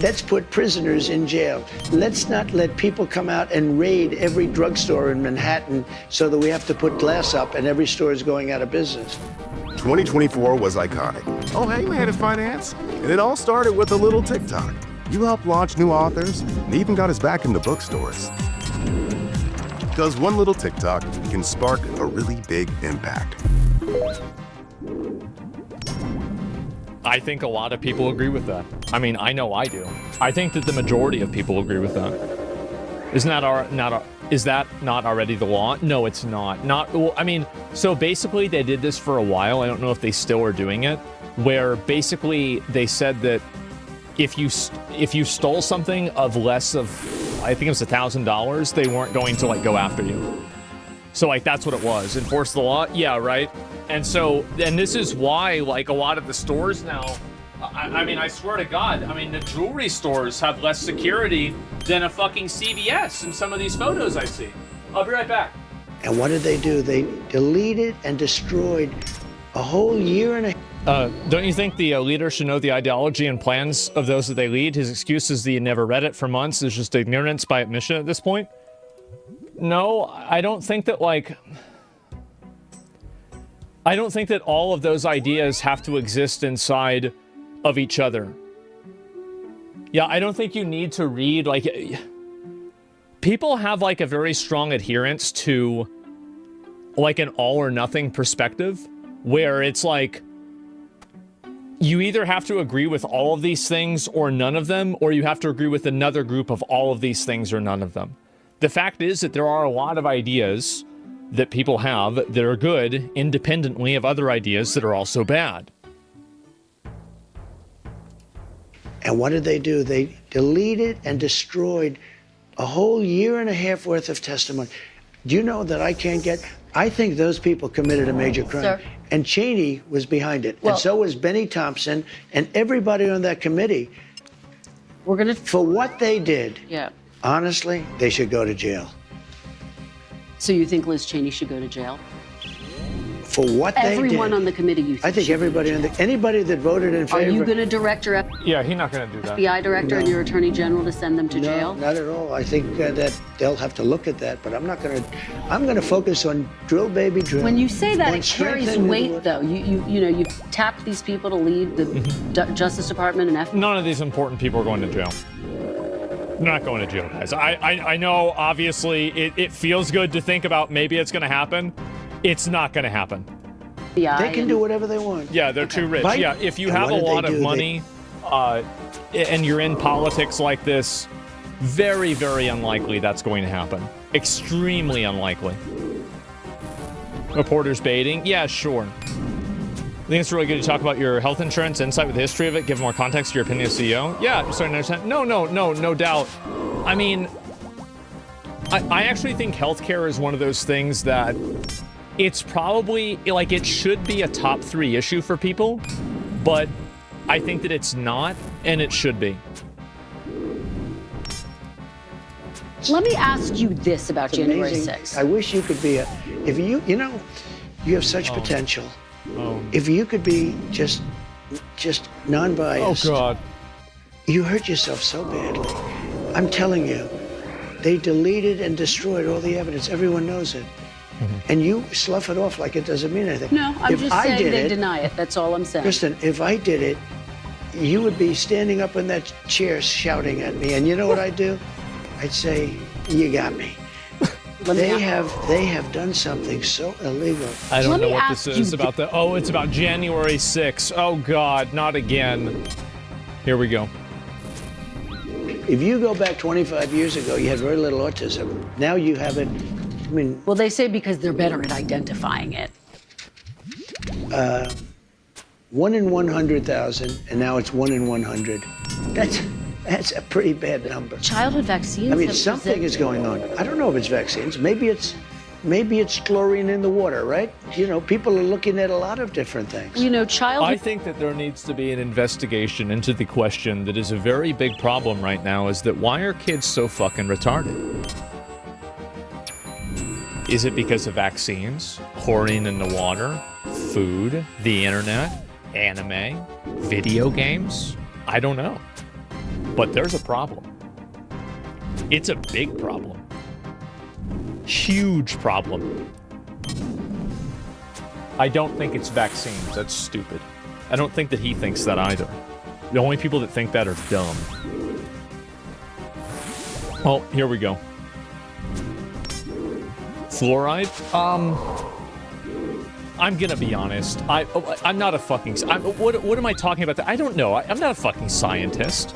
let's put prisoners in jail. Let's not let people come out and raid every drugstore in Manhattan so that we have to put glass up and every store is going out of business. 2024 was iconic. Oh, hey, man, it's finance. And it all started with a little TikTok. You helped launch new authors and even got us back into bookstores. Because one little TikTok can spark a really big impact. I think a lot of people agree with that. I mean, I know I do. I think that the majority of people agree with that. Is that not already the law? No, it's not. Well, I mean, so basically they did this for a while. I don't know if they still are doing it, where basically they said that if you stole something of less of, I think it was $1,000, they weren't going to like go after you. So like that's what it was. Enforce the law? Yeah, right. And so, and this is why like a lot of the stores now, I mean, I swear to God, I mean, the jewelry stores have less security than a fucking CVS in some of these photos I see. I'll be right back. And what did they do? They deleted and destroyed a whole year and a half. Don't you think the leader should know the ideology and plans of those that they lead? His excuse is that he never read it for months is just ignorance by admission at this point. No, I don't think that I don't think that all of those ideas have to exist inside of each other. Yeah, I don't think you need to read, like, people have like a very strong adherence to like an all or nothing perspective where it's like you either have to agree with all of these things or none of them, or you have to agree with another group of all of these things or none of them. The fact is that there are a lot of ideas that people have that are good independently of other ideas that are also bad. And what did they do? They deleted and destroyed a whole year and a half worth of testimony. Do you know that I think those people committed a major crime. Sir? And Cheney was behind it. Well, and so was Benny Thompson and everybody on that committee. For what they did, Yeah. honestly, they should go to jail. So you think Liz Cheney should go to jail? For what they did. Everyone on the committee, you think? I think should everybody go to jail. anybody that voted in favor. Are you going to direct your Yeah, he's not going to do that. FBI director and your attorney general to send them to jail? No, not at all. I think that they'll have to look at that, but I'm not going to. I'm going to focus on drill, baby, drill. When you say that, On it carries strengthening the- weight, though. You've tapped these people to lead the Justice Department and FBI. None of these important people are going to jail. They're not going to jail, guys. I know, obviously, it feels good to think about maybe it's going to happen. It's not going to happen. They can do whatever they want. Yeah, they're too rich. Right. Yeah, if you And have a what did they lot of do? money and you're in politics like this, very, very unlikely that's going to happen. Extremely unlikely. Reporters baiting? Yeah, sure. I think it's really good to talk about your health insurance, insight with the history of it, give more context to your opinion as CEO. Yeah, I'm starting to understand. No doubt. I mean, I actually think healthcare is one of those things that it's probably, like, it should be a top 3 issue for people, but I think that it's not, and it should be. Let me ask you this about It's January amazing. 6th. I wish you could be you have such potential. If you could be just non-biased. Oh, God. You hurt yourself so badly. I'm telling you, they deleted and destroyed all the evidence. Everyone knows it. And you slough it off like it doesn't mean anything. No, I'm If just I saying did they it, deny it. That's all I'm saying. Kristen, if I did it, you would be standing up in that chair shouting at me. And you know what I'd do? I'd say, you got me. They have done something so illegal. I don't Let know me what this ask is you about. It's about January 6th. Oh, God, not again. Here we go. If you go back 25 years ago, you had very little autism. Now you have it. I mean, Well, they say because they're better at identifying it. 1 in 100,000, and now it's 1 in 100. That's a pretty bad number. Childhood vaccines. I mean, have something is going on. I don't know if it's vaccines. Maybe it's chlorine in the water, right? You know, people are looking at a lot of different things. You know, I childhood. think that there needs to be an investigation into the question that is a very big problem right now, is that why are kids so fucking retarded? Is it because of vaccines, chlorine in the water, food, the internet, anime, video games? I don't know. But there's a problem. It's a big problem. Huge problem. I don't think it's vaccines. That's stupid. I don't think that he thinks that either. The only people that think that are dumb. Oh, here we go. Fluoride? I'm gonna be honest. I'm not a fucking... what am I talking about? I don't know. I'm not a fucking scientist.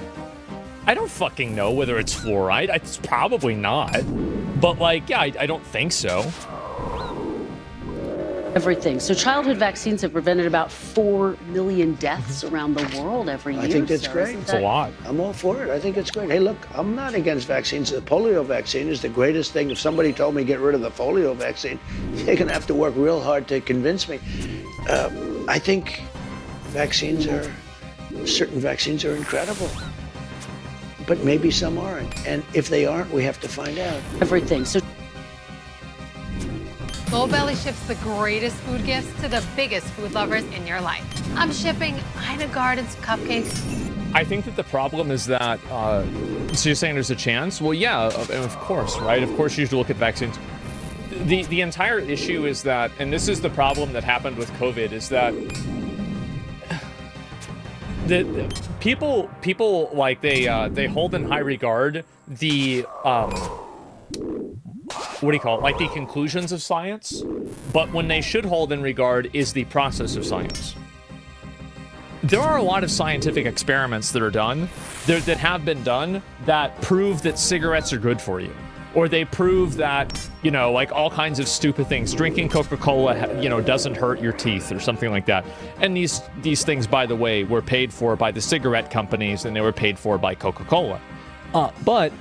I don't fucking know whether it's fluoride. It's probably not. But, like, yeah, I don't think so. Everything. So childhood vaccines have prevented about 4 million deaths around the world every year. I think that's great. It's a lot. I'm all for it. I think it's great. Hey, look, I'm not against vaccines. The polio vaccine is the greatest thing. If somebody told me get rid of the polio vaccine, they're going to have to work real hard to convince me. I think certain vaccines are incredible. But maybe some aren't. And if they aren't, we have to find out. Everything. So Goldbelly ships the greatest food gifts to the biggest food lovers in your life. I'm shipping Ina Garden's cupcakes. I think that the problem is that, so you're saying there's a chance? Well, yeah, of course, right? Of course you should look at vaccines. The entire issue is that, and this is the problem that happened with COVID, is that the people like they hold in high regard the what do you call it? Like the conclusions of science, but when they should hold in regard is the process of science. There are a lot of scientific experiments that are done, that have been done, that prove that cigarettes are good for you. Or they prove that, you know, like all kinds of stupid things. Drinking Coca-Cola, you know, doesn't hurt your teeth or something like that. And these things, by the way, were paid for by the cigarette companies and they were paid for by Coca-Cola. But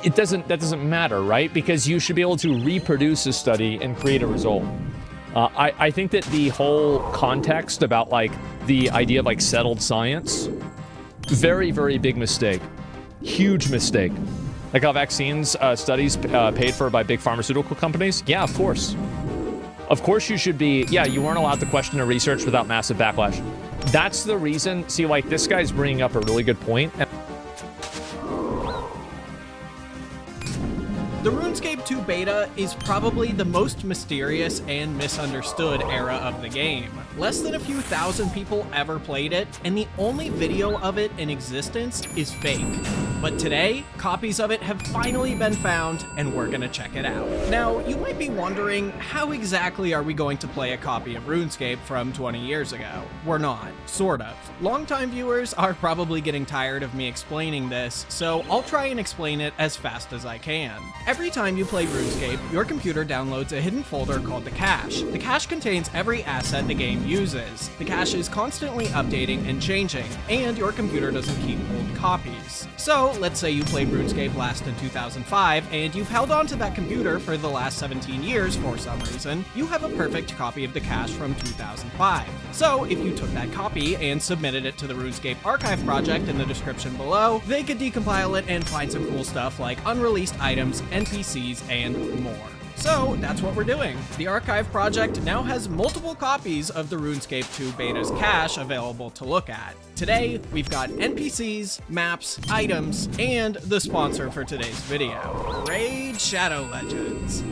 that doesn't matter, right? Because you should be able to reproduce a study and create a result. I think that the whole context about like the idea of like settled science, very, very big mistake. Huge mistake. Like how vaccines studies paid for by big pharmaceutical companies? Yeah, of course. Of course you should be, yeah, you weren't allowed to question a research without massive backlash. That's the reason, see, like this guy's bringing up a really good point. The RuneScape 2 beta is probably the most mysterious and misunderstood era of the game. Less than a few thousand people ever played it, and the only video of it in existence is fake. But today, copies of it have finally been found, and we're gonna check it out. Now, you might be wondering, how exactly are we going to play a copy of RuneScape from 20 years ago? We're not. Sort of. Longtime viewers are probably getting tired of me explaining this, so I'll try and explain it as fast as I can. Every time you play RuneScape, your computer downloads a hidden folder called the cache. The cache contains every asset the game uses. The cache is constantly updating and changing, and your computer doesn't keep old copies. So, let's say you played RuneScape last in 2005, and you've held onto that computer for the last 17 years for some reason, you have a perfect copy of the cache from 2005. So, if you took that copy and submitted it to the RuneScape archive project in the description below, they could decompile it and find some cool stuff like unreleased items, NPCs, and more. So that's what we're doing. The archive project now has multiple copies of the RuneScape 2 beta's cache available to look at. Today, we've got NPCs, maps, items, and the sponsor for today's video, Raid Shadow Legends.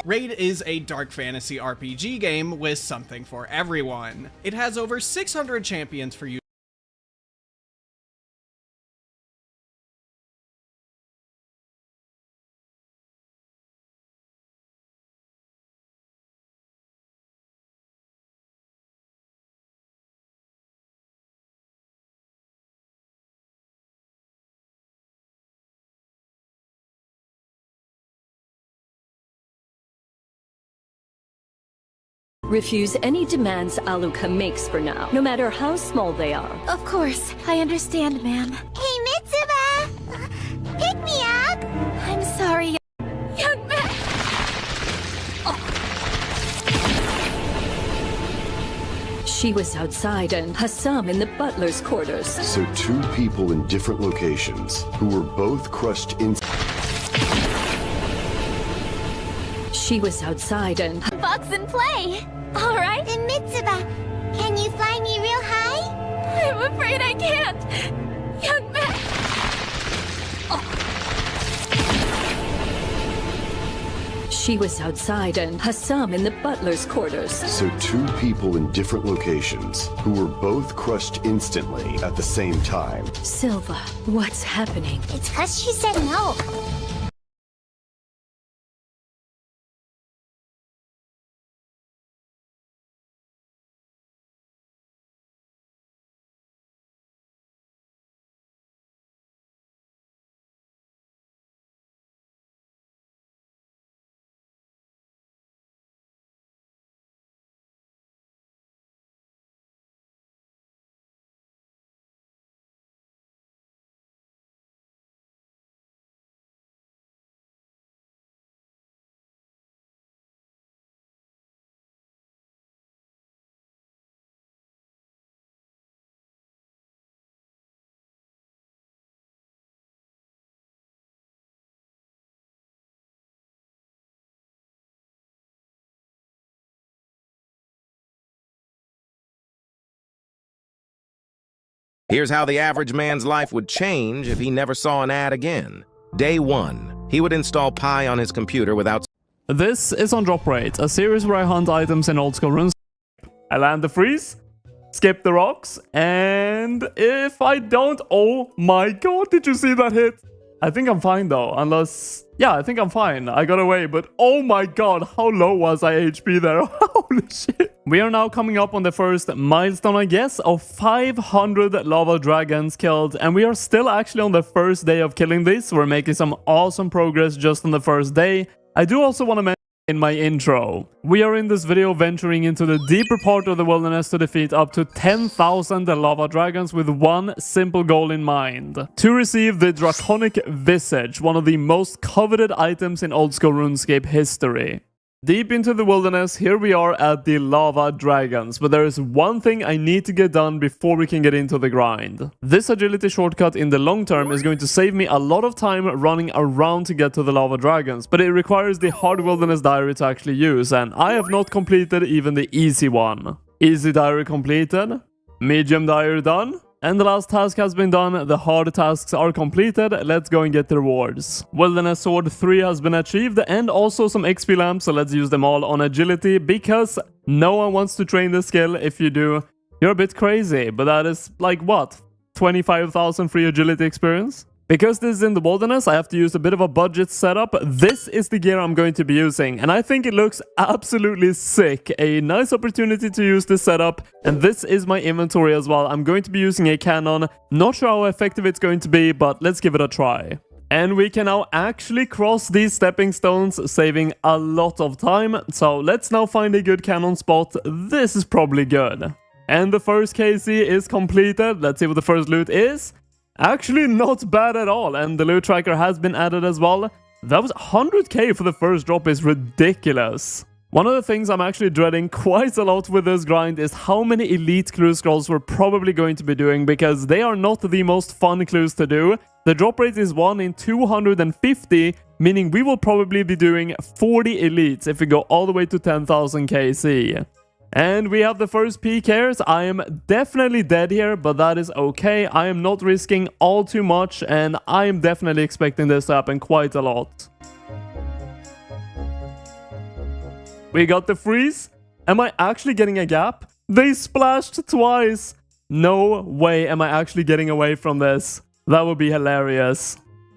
Raid is a dark fantasy RPG game with something for everyone. It has over 600 champions for you. Refuse any demands Aluka makes for now, no matter how small they are. Of course, I understand, ma'am. Hey, Mitsuba! Pick me up! I'm sorry, young man. She was outside and Hassam in the butler's quarters. So two people in different locations who were both crushed in... She was outside and... Box and play! All right. And Mitsuba, can you fly me real high? I'm afraid I can't. Young man. She was outside and Hassam in the butler's quarters. So two people in different locations who were both crushed instantly at the same time. Silva, what's happening? It's 'cause she said no. Here's how the average man's life would change if he never saw an ad again. Day 1, he would install Pi on his computer without... This is on Drop Rate, a series where I hunt items in old school runes. I land the freeze, skip the rocks, and if I don't... Oh my god, did you see that hit? I think I'm fine though, unless... Yeah, I think I'm fine. I got away, but oh my god, how low was I HP there? Holy shit. We are now coming up on the first milestone, I guess, of 500 lava dragons killed, and we are still actually on the first day of killing this. We're making some awesome progress just on the first day. I do also want to mention in my intro, we are in this video venturing into the deeper part of the wilderness to defeat up to 10,000 lava dragons with one simple goal in mind: to receive the Draconic Visage, one of the most coveted items in old school RuneScape history. Deep into the wilderness, here we are at the lava dragons, but there is one thing I need to get done before we can get into the grind. This agility shortcut in the long term is going to save me a lot of time running around to get to the lava dragons, but it requires the hard wilderness diary to actually use, and I have not completed even the easy one. Easy diary completed, medium diary done, and the last task has been done. The hard tasks are completed. Let's go and get the rewards. Wilderness Sword 3 has been achieved, and also some XP lamps, so let's use them all on agility, because no one wants to train this skill. If you do, you're a bit crazy, but that is like what? 25,000 free agility experience? Because this is in the wilderness, I have to use a bit of a budget setup. This is the gear I'm going to be using, and I think it looks absolutely sick. A nice opportunity to use this setup, and this is my inventory as well. I'm going to be using a cannon. Not sure how effective it's going to be, but let's give it a try. And we can now actually cross these stepping stones, saving a lot of time. So let's now find a good cannon spot. This is probably good. And the first KC is completed. Let's see what the first loot is. Actually not bad at all, and the loot tracker has been added as well. That was 100k for the first drop, is ridiculous. One of the things I'm actually dreading quite a lot with this grind is how many elite clue scrolls we're probably going to be doing, because they are not the most fun clues to do. The drop rate is 1 in 250, meaning we will probably be doing 40 elites if we go all the way to 10,000 KC. And we have the first PKers. I am definitely dead here, but that is okay. I am not risking all too much, and I am definitely expecting this to happen quite a lot. We got the freeze. Am I actually getting a gap? They splashed twice. No way am I actually getting away from this. That would be hilarious.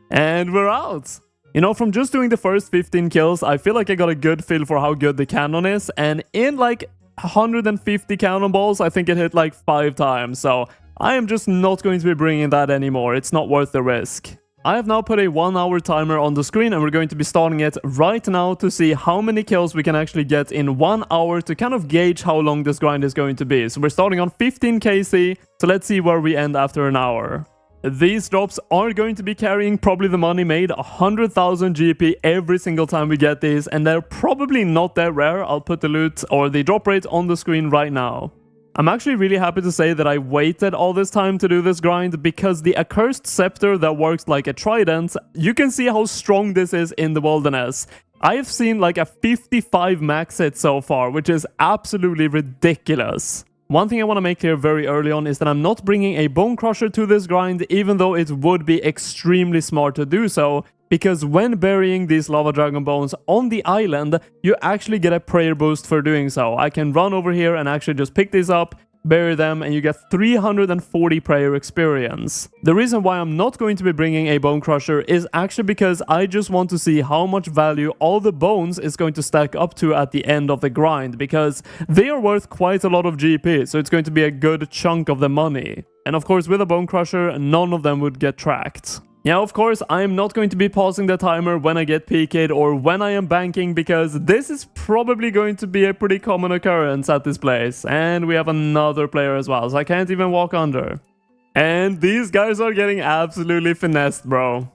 And we're out. You know, from just doing the first 15 kills, I feel like I got a good feel for how good the cannon is, and in like 150 cannonballs, I think it hit like 5 times, so I am just not going to be bringing that anymore. It's not worth the risk. I have now put a 1-hour timer on the screen, and we're going to be starting it right now to see how many kills we can actually get in 1 hour to kind of gauge how long this grind is going to be. So we're starting on 15 KC, so let's see where we end after an hour. These drops are going to be carrying probably the money made, 100,000 GP every single time we get these, and they're probably not that rare. I'll put the loot or the drop rate on the screen right now. I'm actually really happy to say that I waited all this time to do this grind, because the Accursed Scepter that works like a trident, you can see how strong this is in the wilderness. I have seen like a 55 max hit so far, which is absolutely ridiculous. One thing I want to make clear very early on is that I'm not bringing a Bone Crusher to this grind, even though it would be extremely smart to do so, because when burying these lava dragon bones on the island, you actually get a prayer boost for doing so. I can run over here and actually just pick these up, bury them, and you get 340 prayer experience. The reason why I'm not going to be bringing a Bone Crusher is actually because I just want to see how much value all the bones is going to stack up to at the end of the grind, because they are worth quite a lot of GP, so it's going to be a good chunk of the money. And of course, with a Bone Crusher, none of them would get tracked. Yeah, of course, I am not going to be pausing the timer when I get PK'd or when I am banking, because this is probably going to be a pretty common occurrence at this place. And we have another player as well, so I can't even walk under. And these guys are getting absolutely finessed, bro.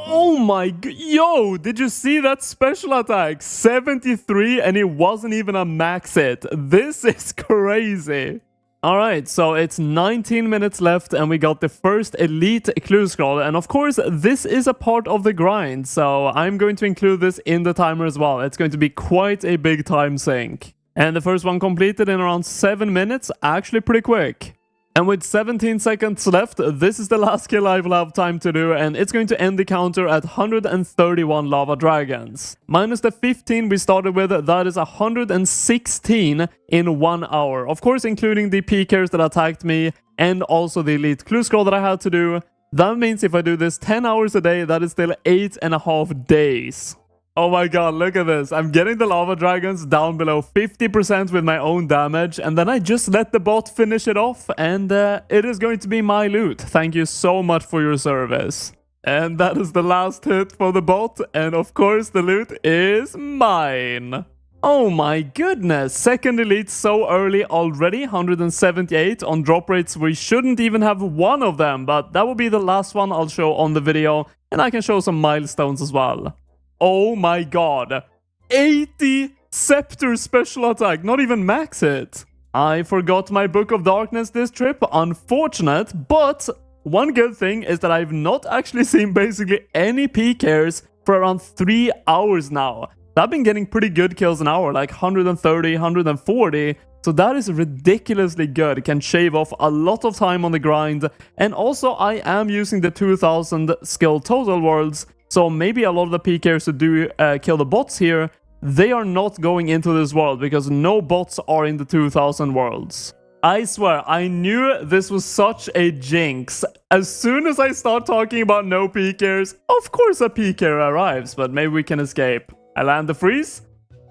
Oh my god, yo, did you see that special attack? 73, and it wasn't even a max hit. This is crazy. Alright, so it's 19 minutes left, and we got the first elite clue scroll, and of course this is a part of the grind, so I'm going to include this in the timer as well. It's going to be quite a big time sink. And the first one completed in around 7 minutes, actually pretty quick. And with 17 seconds left, this is the last kill I will have time to do, and it's going to end the counter at 131 lava dragons. Minus the 15 we started with, that is 116 in 1 hour. Of course, including the PKers that attacked me, and also the elite clue scroll that I had to do. That means if I do this 10 hours a day, that is still 8.5 days. Oh my god, look at this. I'm getting the lava dragons down below 50% with my own damage, and then I just let the bot finish it off, and it is going to be my loot. Thank you so much for your service. And that is the last hit for the bot, and of course the loot is mine. Oh my goodness, second elite so early already, 178 on drop rates. We shouldn't even have one of them, but that will be the last one I'll show on the video, and I can show some milestones as well. Oh my god, 80 Scepter special attack, not even max hit. I forgot my Book of Darkness this trip, unfortunate, but one good thing is that I've not actually seen basically any PKers for around 3 hours now. I've been getting pretty good kills an hour, like 130, 140, so that is ridiculously good. It can shave off a lot of time on the grind, and also I am using the 2000 skill total worlds, so maybe a lot of the PKers who do kill the bots here, they are not going into this world, because no bots are in the 2000 worlds. I swear, I knew this was such a jinx. As soon as I start talking about no PKers, of course a PKer arrives, but maybe we can escape. I land the freeze,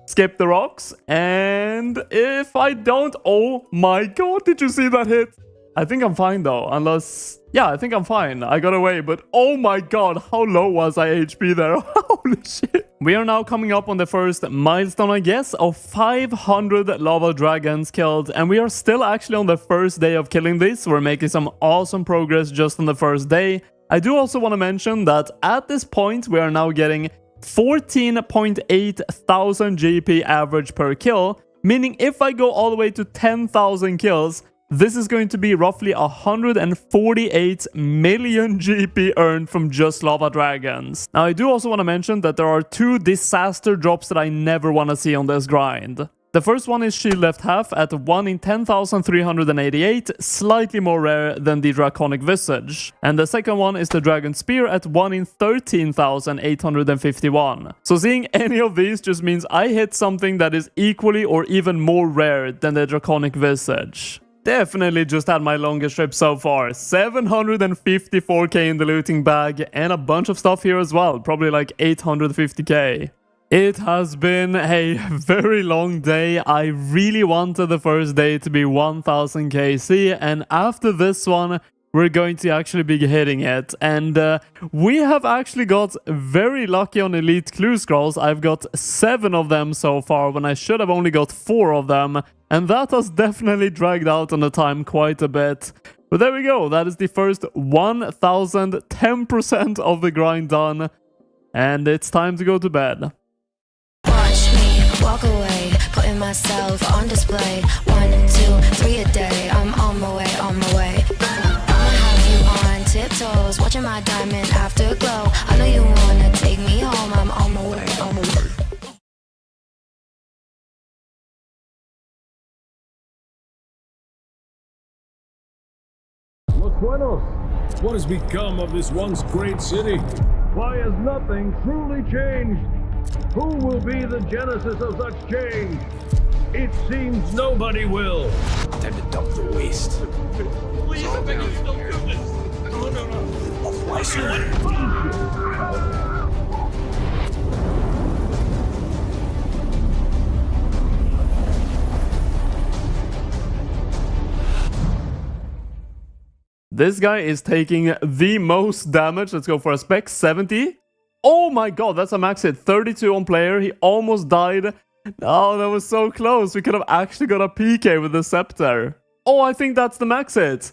skip the rocks, and if I don't... Oh my god, did you see that hit? I think I'm fine though, unless... Yeah, I think I'm fine. I got away, but oh my god, how low was I HP there? Holy shit. We are now coming up on the first milestone, I guess, of 500 lava dragons killed, and we are still actually on the first day of killing these. We're making some awesome progress just on the first day. I do also want to mention that at this point, we are now getting 14.8 thousand GP average per kill, meaning if I go all the way to 10,000 kills, this is going to be roughly 148 million GP earned from just lava dragons. Now, I do also want to mention that there are 2 disaster drops that I never want to see on this grind. The first one is Shield Left Half at 1 in 10,388, slightly more rare than the Draconic Visage. And the second one is the Dragon Spear at 1 in 13,851. So seeing any of these just means I hit something that is equally or even more rare than the Draconic Visage. Definitely just had my longest trip so far. 754k in the looting bag, and a bunch of stuff here as well, probably like 850k. It has been a very long day. I really wanted the first day to be 1000 KC, and after this one, we're going to actually be hitting it. And we have actually got very lucky on Elite Clue Scrolls. I've got 7 of them so far, when I should have only got 4 of them. And that has definitely dragged out on the time quite a bit. But there we go. That is the first 1010% of the grind done. And it's time to go to bed. Watch me walk away, putting myself on display. 1, 2, 3 a day. I'm on my way, on my way. I'ma have you on tiptoes, watching my diamond afterglow. I know you wanna take me home. I'm on my way, on my way. What has become of this once great city? Why has nothing truly changed? Who will be the genesis of such change? It seems nobody will. Time to dump the waste. Please, I beg you, don't do this. No. Why so? This guy is taking the most damage. Let's go for a spec. 70. Oh my god, that's a max hit. 32 on player. He almost died. Oh, that was so close. We could have actually got a PK with the Scepter. Oh, I think that's the max hit.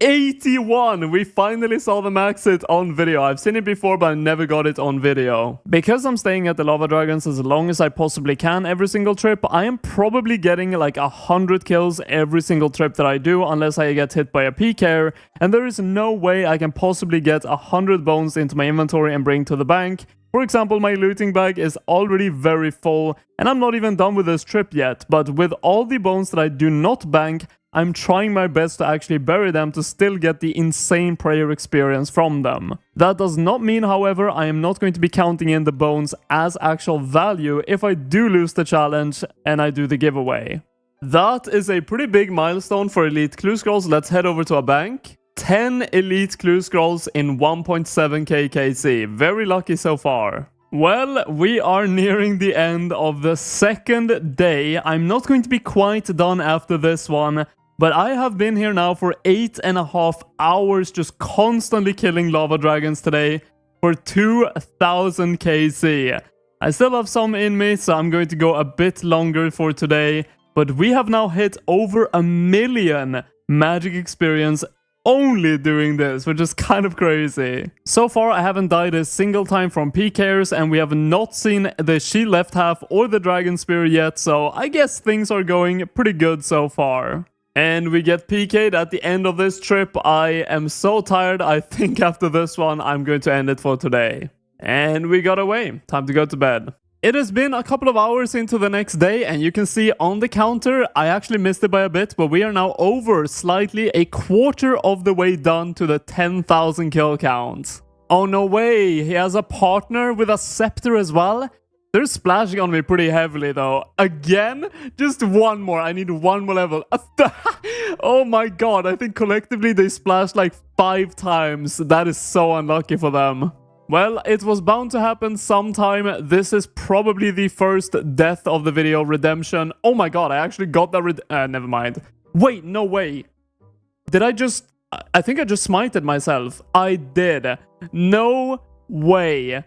81! We finally saw the max hit on video. I've seen it before, but I never got it on video. Because I'm staying at the Lava Dragons as long as I possibly can every single trip, I am probably getting like 100 kills every single trip that I do, unless I get hit by a PK, and there is no way I can possibly get 100 bones into my inventory and bring to the bank. For example, my looting bag is already very full, and I'm not even done with this trip yet, but with all the bones that I do not bank, I'm trying my best to actually bury them to still get the insane prayer experience from them. That does not mean, however, I am not going to be counting in the bones as actual value if I do lose the challenge and I do the giveaway. That is a pretty big milestone for Elite Clue Scrolls. Let's head over to a bank. 10 elite clue scrolls in 1.7k KC. Very lucky so far. Well, we are nearing the end of the second day. I'm not going to be quite done after this one, but I have been here now for 8.5 hours just constantly killing lava dragons today for 2000 KC. I still have some in me, so I'm going to go a bit longer for today, but we have now hit over 1 million magic experience only doing this, which is kind of crazy. So far, I haven't died a single time from PKers, and we have not seen the shield left half or the dragon spear yet, so I guess things are going pretty good so far. And we get PK'd at the end of this trip. I am so tired. I think after this one, I'm going to end it for today. And we got away. Time to go to bed. It has been a couple of hours into the next day, and you can see on the counter, I actually missed it by a bit, but we are now over slightly a quarter of the way done to the 10,000 kill count. Oh, no way. He has a partner with a scepter as well. They're splashing on me pretty heavily, though. Again? Just one more. I need one more level. Oh my god. I think collectively they splashed like 5 times. That is so unlucky for them. Well, it was bound to happen sometime. This is probably the first death of the video, redemption. Oh my god, I actually got that never mind. Wait, no way. Did I just... I think I just smited myself. I did. No way.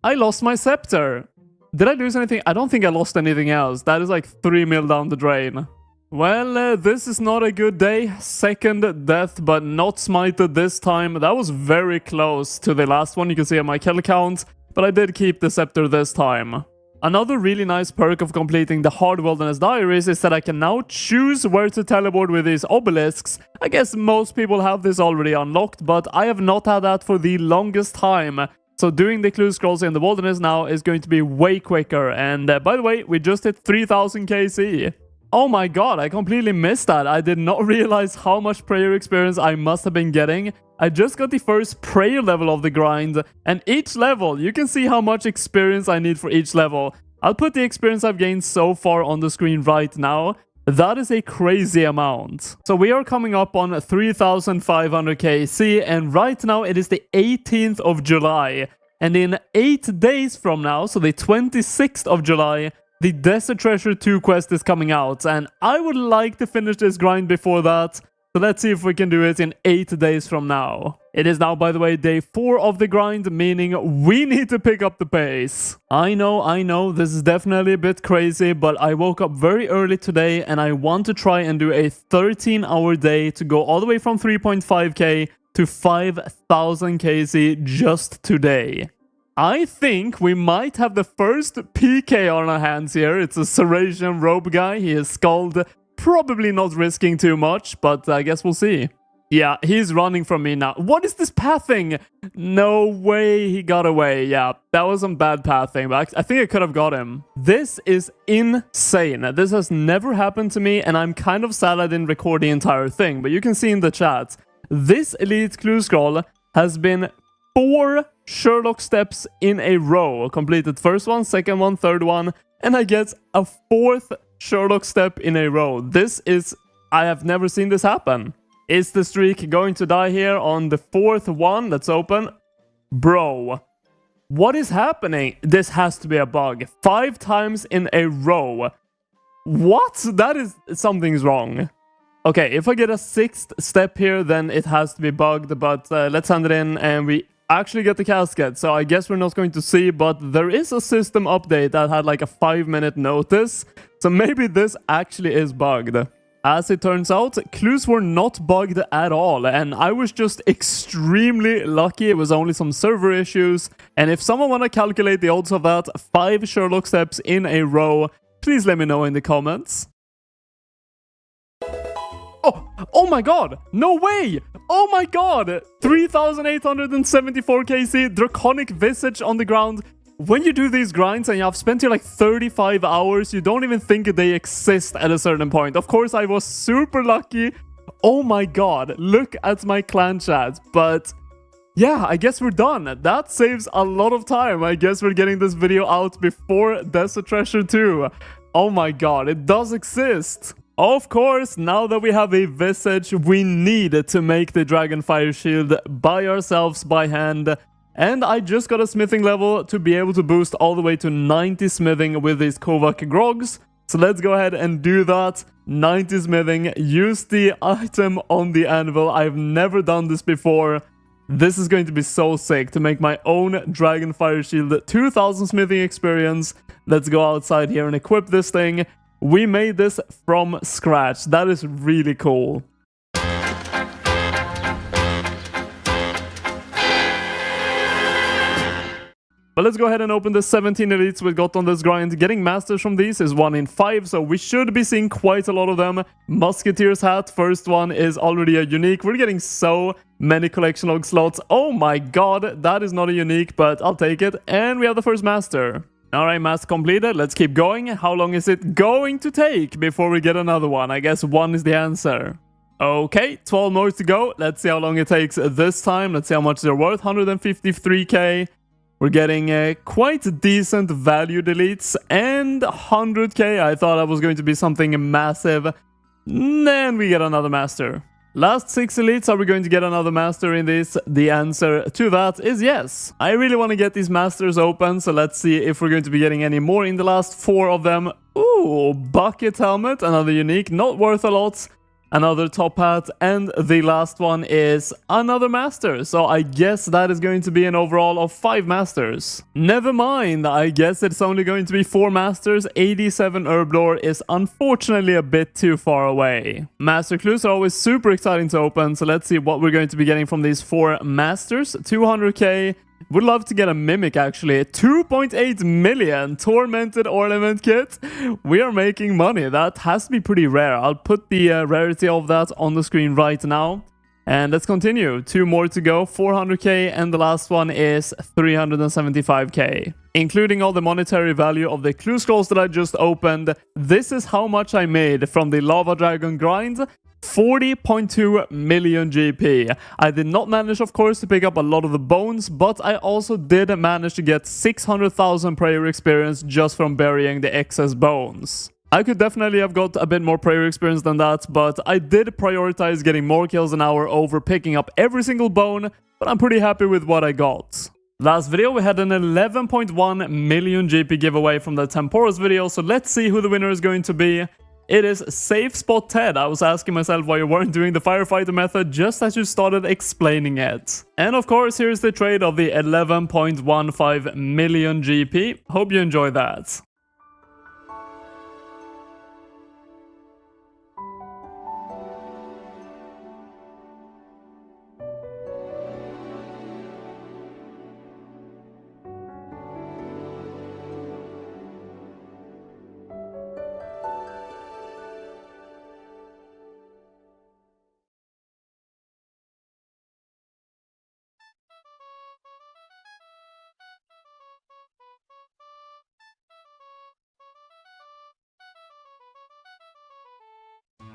I lost my scepter. Did I lose anything? I don't think I lost anything else. That is like 3 mil down the drain. Well, this is not a good day. Second death, but not smited this time. That was very close to the last one you can see on my kill count, but I did keep the scepter this time. Another really nice perk of completing the Hard Wilderness Diaries is that I can now choose where to teleport with these obelisks. I guess most people have this already unlocked, but I have not had that for the longest time. So doing the clue scrolls in the wilderness now is going to be way quicker. And by the way, we just hit 3000 KC. Oh my god, I completely missed that. I did not realize how much prayer experience I must have been getting. I just got the first prayer level of the grind, and each level, you can see how much experience I need for each level. I'll put the experience I've gained so far on the screen right now. That is a crazy amount. So we are coming up on 3,500 KC, and right now it is the 18th of July. And in 8 days from now, so the 26th of July, the Desert Treasure 2 quest is coming out, and I would like to finish this grind before that, so let's see if we can do it in 8 days from now. It is now, by the way, day 4 of the grind, meaning we need to pick up the pace. I know, this is definitely a bit crazy, but I woke up very early today, and I want to try and do a 13-hour day to go all the way from 3.5k to 5,000 KC just today. I think we might have the first PK on our hands here. It's a Serasian robe guy. He is skulled. Probably not risking too much, but I guess we'll see. Yeah, he's running from me now. What is this pathing? No way he got away. Yeah, that was some bad pathing, but I think I could have got him. This is insane. This has never happened to me, and I'm kind of sad I didn't record the entire thing, but you can see in the chat, this elite clue scroll has been 4 Sherlock steps in a row. Completed first one, second one, third one, and I get a 4th Sherlock step in a row. This is... I have never seen this happen. Is the streak going to die here on the 4th one? Let's open. Bro. What is happening? This has to be a bug. 5 times in a row. What? That is... something's wrong. Okay, if I get a 6th step here, then it has to be bugged, but let's hand it in, and we actually get the casket, so I guess we're not going to see, but there is a system update that had like a 5-minute notice, so maybe this actually is bugged. As it turns out, clues were not bugged at all, and I was just extremely lucky. It was only some server issues, and if someone want to calculate the odds of that, 5 Sherlock steps in a row, please let me know in the comments. Oh my god! No way! Oh my god! 3,874 KC, Draconic Visage on the ground. When you do these grinds and you have spent here like 35 hours, you don't even think they exist at a certain point. Of course, I was super lucky. Oh my god, look at my clan chat. But yeah, I guess we're done. That saves a lot of time. I guess we're getting this video out before Desert Treasure 2. Oh my god, it does exist. Of course, now that we have a visage, we need to make the Dragonfire Shield by ourselves by hand. And I just got a smithing level to be able to boost all the way to 90 smithing with these Kovac Grogs. So let's go ahead and do that. 90 smithing, use the item on the anvil. I've never done this before. This is going to be so sick to make my own Dragonfire Shield. 2000 smithing experience. Let's go outside here and equip this thing. We made this from scratch. That is really cool. But let's go ahead and open the 17 elites we got on this grind. Getting masters from these is 1 in 5, so we should be seeing quite a lot of them. Musketeer's hat, first one, is already a unique. We're getting so many collection log slots. Oh my god, that is not a unique, but I'll take it. And we have the first master. Alright, master completed. Let's keep going. How long is it going to take before we get another one? I guess 1 is the answer. Okay, 12 more to go. Let's see how long it takes this time. Let's see how much they're worth. 153k. We're getting quite decent value deletes and 100k. I thought that was going to be something massive. Then we get another master. Last 6 elites, are we going to get another master in this? The answer to that is yes. I really want to get these masters open, so let's see if we're going to be getting any more in the last 4 of them. Ooh, bucket helmet, another unique, not worth a lot. Another top hat, and the last one is another master. So I guess that is going to be an overall of 5 masters. Never mind, I guess it's only going to be 4 masters. 87 Herblore is unfortunately a bit too far away. Master clues are always super exciting to open, so let's see what we're going to be getting from these 4 masters. 200k. Would love to get a Mimic, actually. 2.8 million Tormented Ornament Kit. We are making money. That has to be pretty rare. I'll put the rarity of that on the screen right now. And let's continue. 2 more to go. 400k, and the last one is 375k. Including all the monetary value of the clue scrolls that I just opened, this is how much I made from the Lava Dragon grind. 40.2 million GP. I did not manage, of course, to pick up a lot of the bones, but I also did manage to get 600,000 prayer experience just from burying the excess bones. I could definitely have got a bit more prayer experience than that, but I did prioritize getting more kills an hour over picking up every single bone, but I'm pretty happy with what I got. Last video, we had an 11.1 million GP giveaway from the Temporos video, so let's see who the winner is going to be. It is Safe Spot Ted. I was asking myself why you weren't doing the firefighter method just as you started explaining it. And of course, here's the trade of the 11.15 million GP. Hope you enjoy that.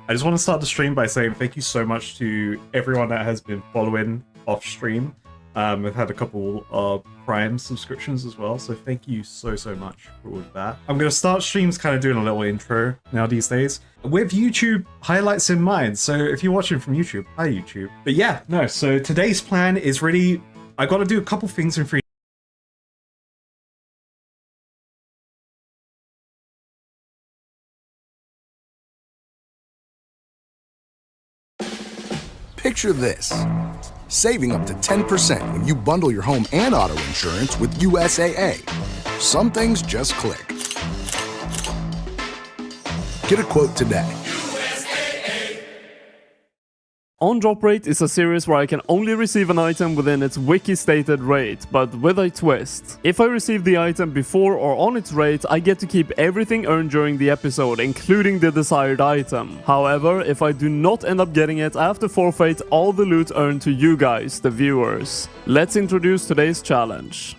I just want to start the stream by saying thank you so much to everyone that has been following off stream. We've had a couple of Prime subscriptions as well, so thank you so much for all of that. I'm going to start streams kind of doing a little intro now these days with YouTube highlights in mind. So if you're watching from YouTube, hi YouTube. But yeah, no, so today's plan is really, I got to do a couple things in free. Picture this, saving up to 10% when you bundle your home and auto insurance with USAA. Some things just click. Get a quote today. On Drop Rate is a series where I can only receive an item within its wiki-stated rate, but with a twist. If I receive the item before or on its rate, I get to keep everything earned during the episode, including the desired item. However, if I do not end up getting it, I have to forfeit all the loot earned to you guys, the viewers. Let's introduce today's challenge.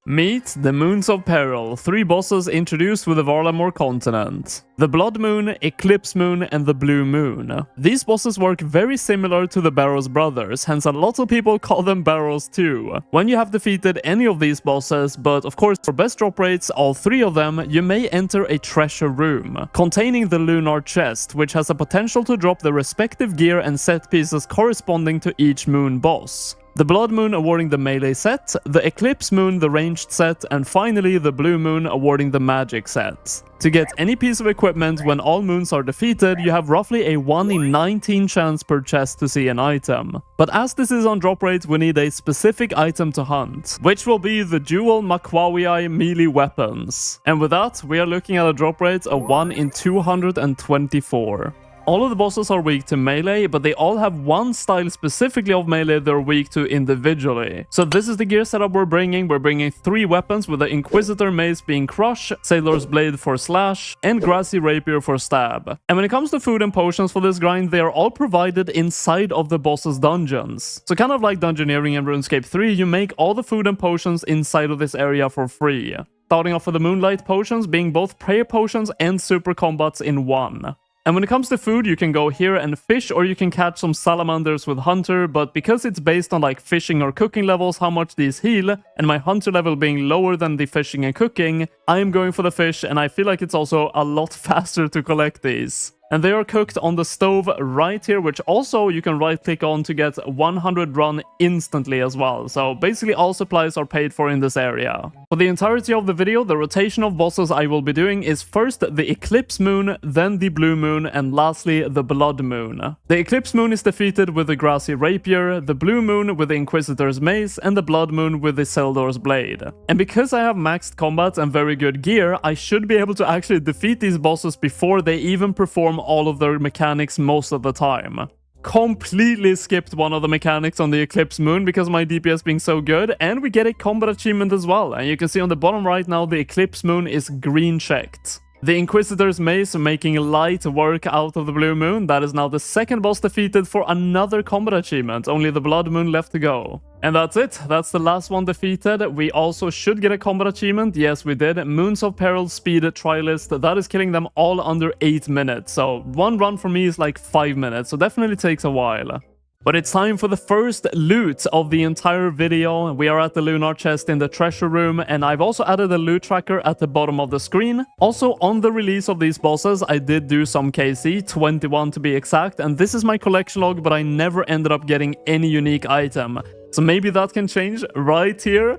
Meet the Moons of Peril, 3 bosses introduced with the Varlamore continent. The Blood Moon, Eclipse Moon, and the Blue Moon. These bosses work very similar to the Barrows brothers, hence a lot of people call them Barrows too. When you have defeated any of these bosses, but of course for best drop rates, all 3 of them, you may enter a treasure room, containing the Lunar Chest, which has the potential to drop the respective gear and set pieces corresponding to each moon boss. The Blood Moon awarding the melee set, the Eclipse Moon the ranged set, and finally the Blue Moon awarding the magic set. To get any piece of equipment when all moons are defeated, you have roughly a 1 in 19 chance per chest to see an item. But as this is on drop rate, we need a specific item to hunt, which will be the dual Makwawii melee weapons. And with that, we are looking at a drop rate of 1 in 224. All of the bosses are weak to melee, but they all have one style specifically of melee they're weak to individually. So this is the gear setup we're bringing. We're bringing 3 weapons, with the Inquisitor Mace being Crush, Sailor's Blade for Slash, and Grassy Rapier for Stab. And when it comes to food and potions for this grind, they are all provided inside of the boss's dungeons. So kind of like Dungeoneering in RuneScape 3, you make all the food and potions inside of this area for free. Starting off with the Moonlight Potions being both prayer potions and super combats in one. And when it comes to food, you can go here and fish, or you can catch some salamanders with Hunter, but because it's based on like fishing or cooking levels, how much these heal, and my Hunter level being lower than the fishing and cooking, I am going for the fish, and I feel like it's also a lot faster to collect these. And they are cooked on the stove right here, which also you can right click on to get 100 run instantly as well. So basically all supplies are paid for in this area. For the entirety of the video, the rotation of bosses I will be doing is first the Eclipse Moon, then the Blue Moon, and lastly the Blood Moon. The Eclipse Moon is defeated with the Grassy Rapier, the Blue Moon with the Inquisitor's Mace, and the Blood Moon with the Seldor's Blade. And because I have maxed combat and very good gear, I should be able to actually defeat these bosses before they even perform all of their mechanics most of the time. Completely skipped one of the mechanics on the Eclipse Moon because of my DPS being so good, and we get a combat achievement as well. And you can see on the bottom right now, the Eclipse Moon is green checked. The Inquisitor's Mace making light work out of the Blue Moon. That is now the second boss defeated for another combat achievement. Only the Blood Moon left to go. And that's it. That's the last one defeated. We also should get a combat achievement. Yes, we did. Moons of Peril Speed Trilist. That is killing them all under 8 minutes. So one run for me is like 5 minutes. So definitely takes a while. But it's time for the first loot of the entire video. We are at the Lunar Chest in the treasure room, and I've also added a loot tracker at the bottom of the screen. Also, on the release of these bosses, I did do some KC, 21 to be exact, and this is my collection log, but I never ended up getting any unique item. So maybe that can change right here.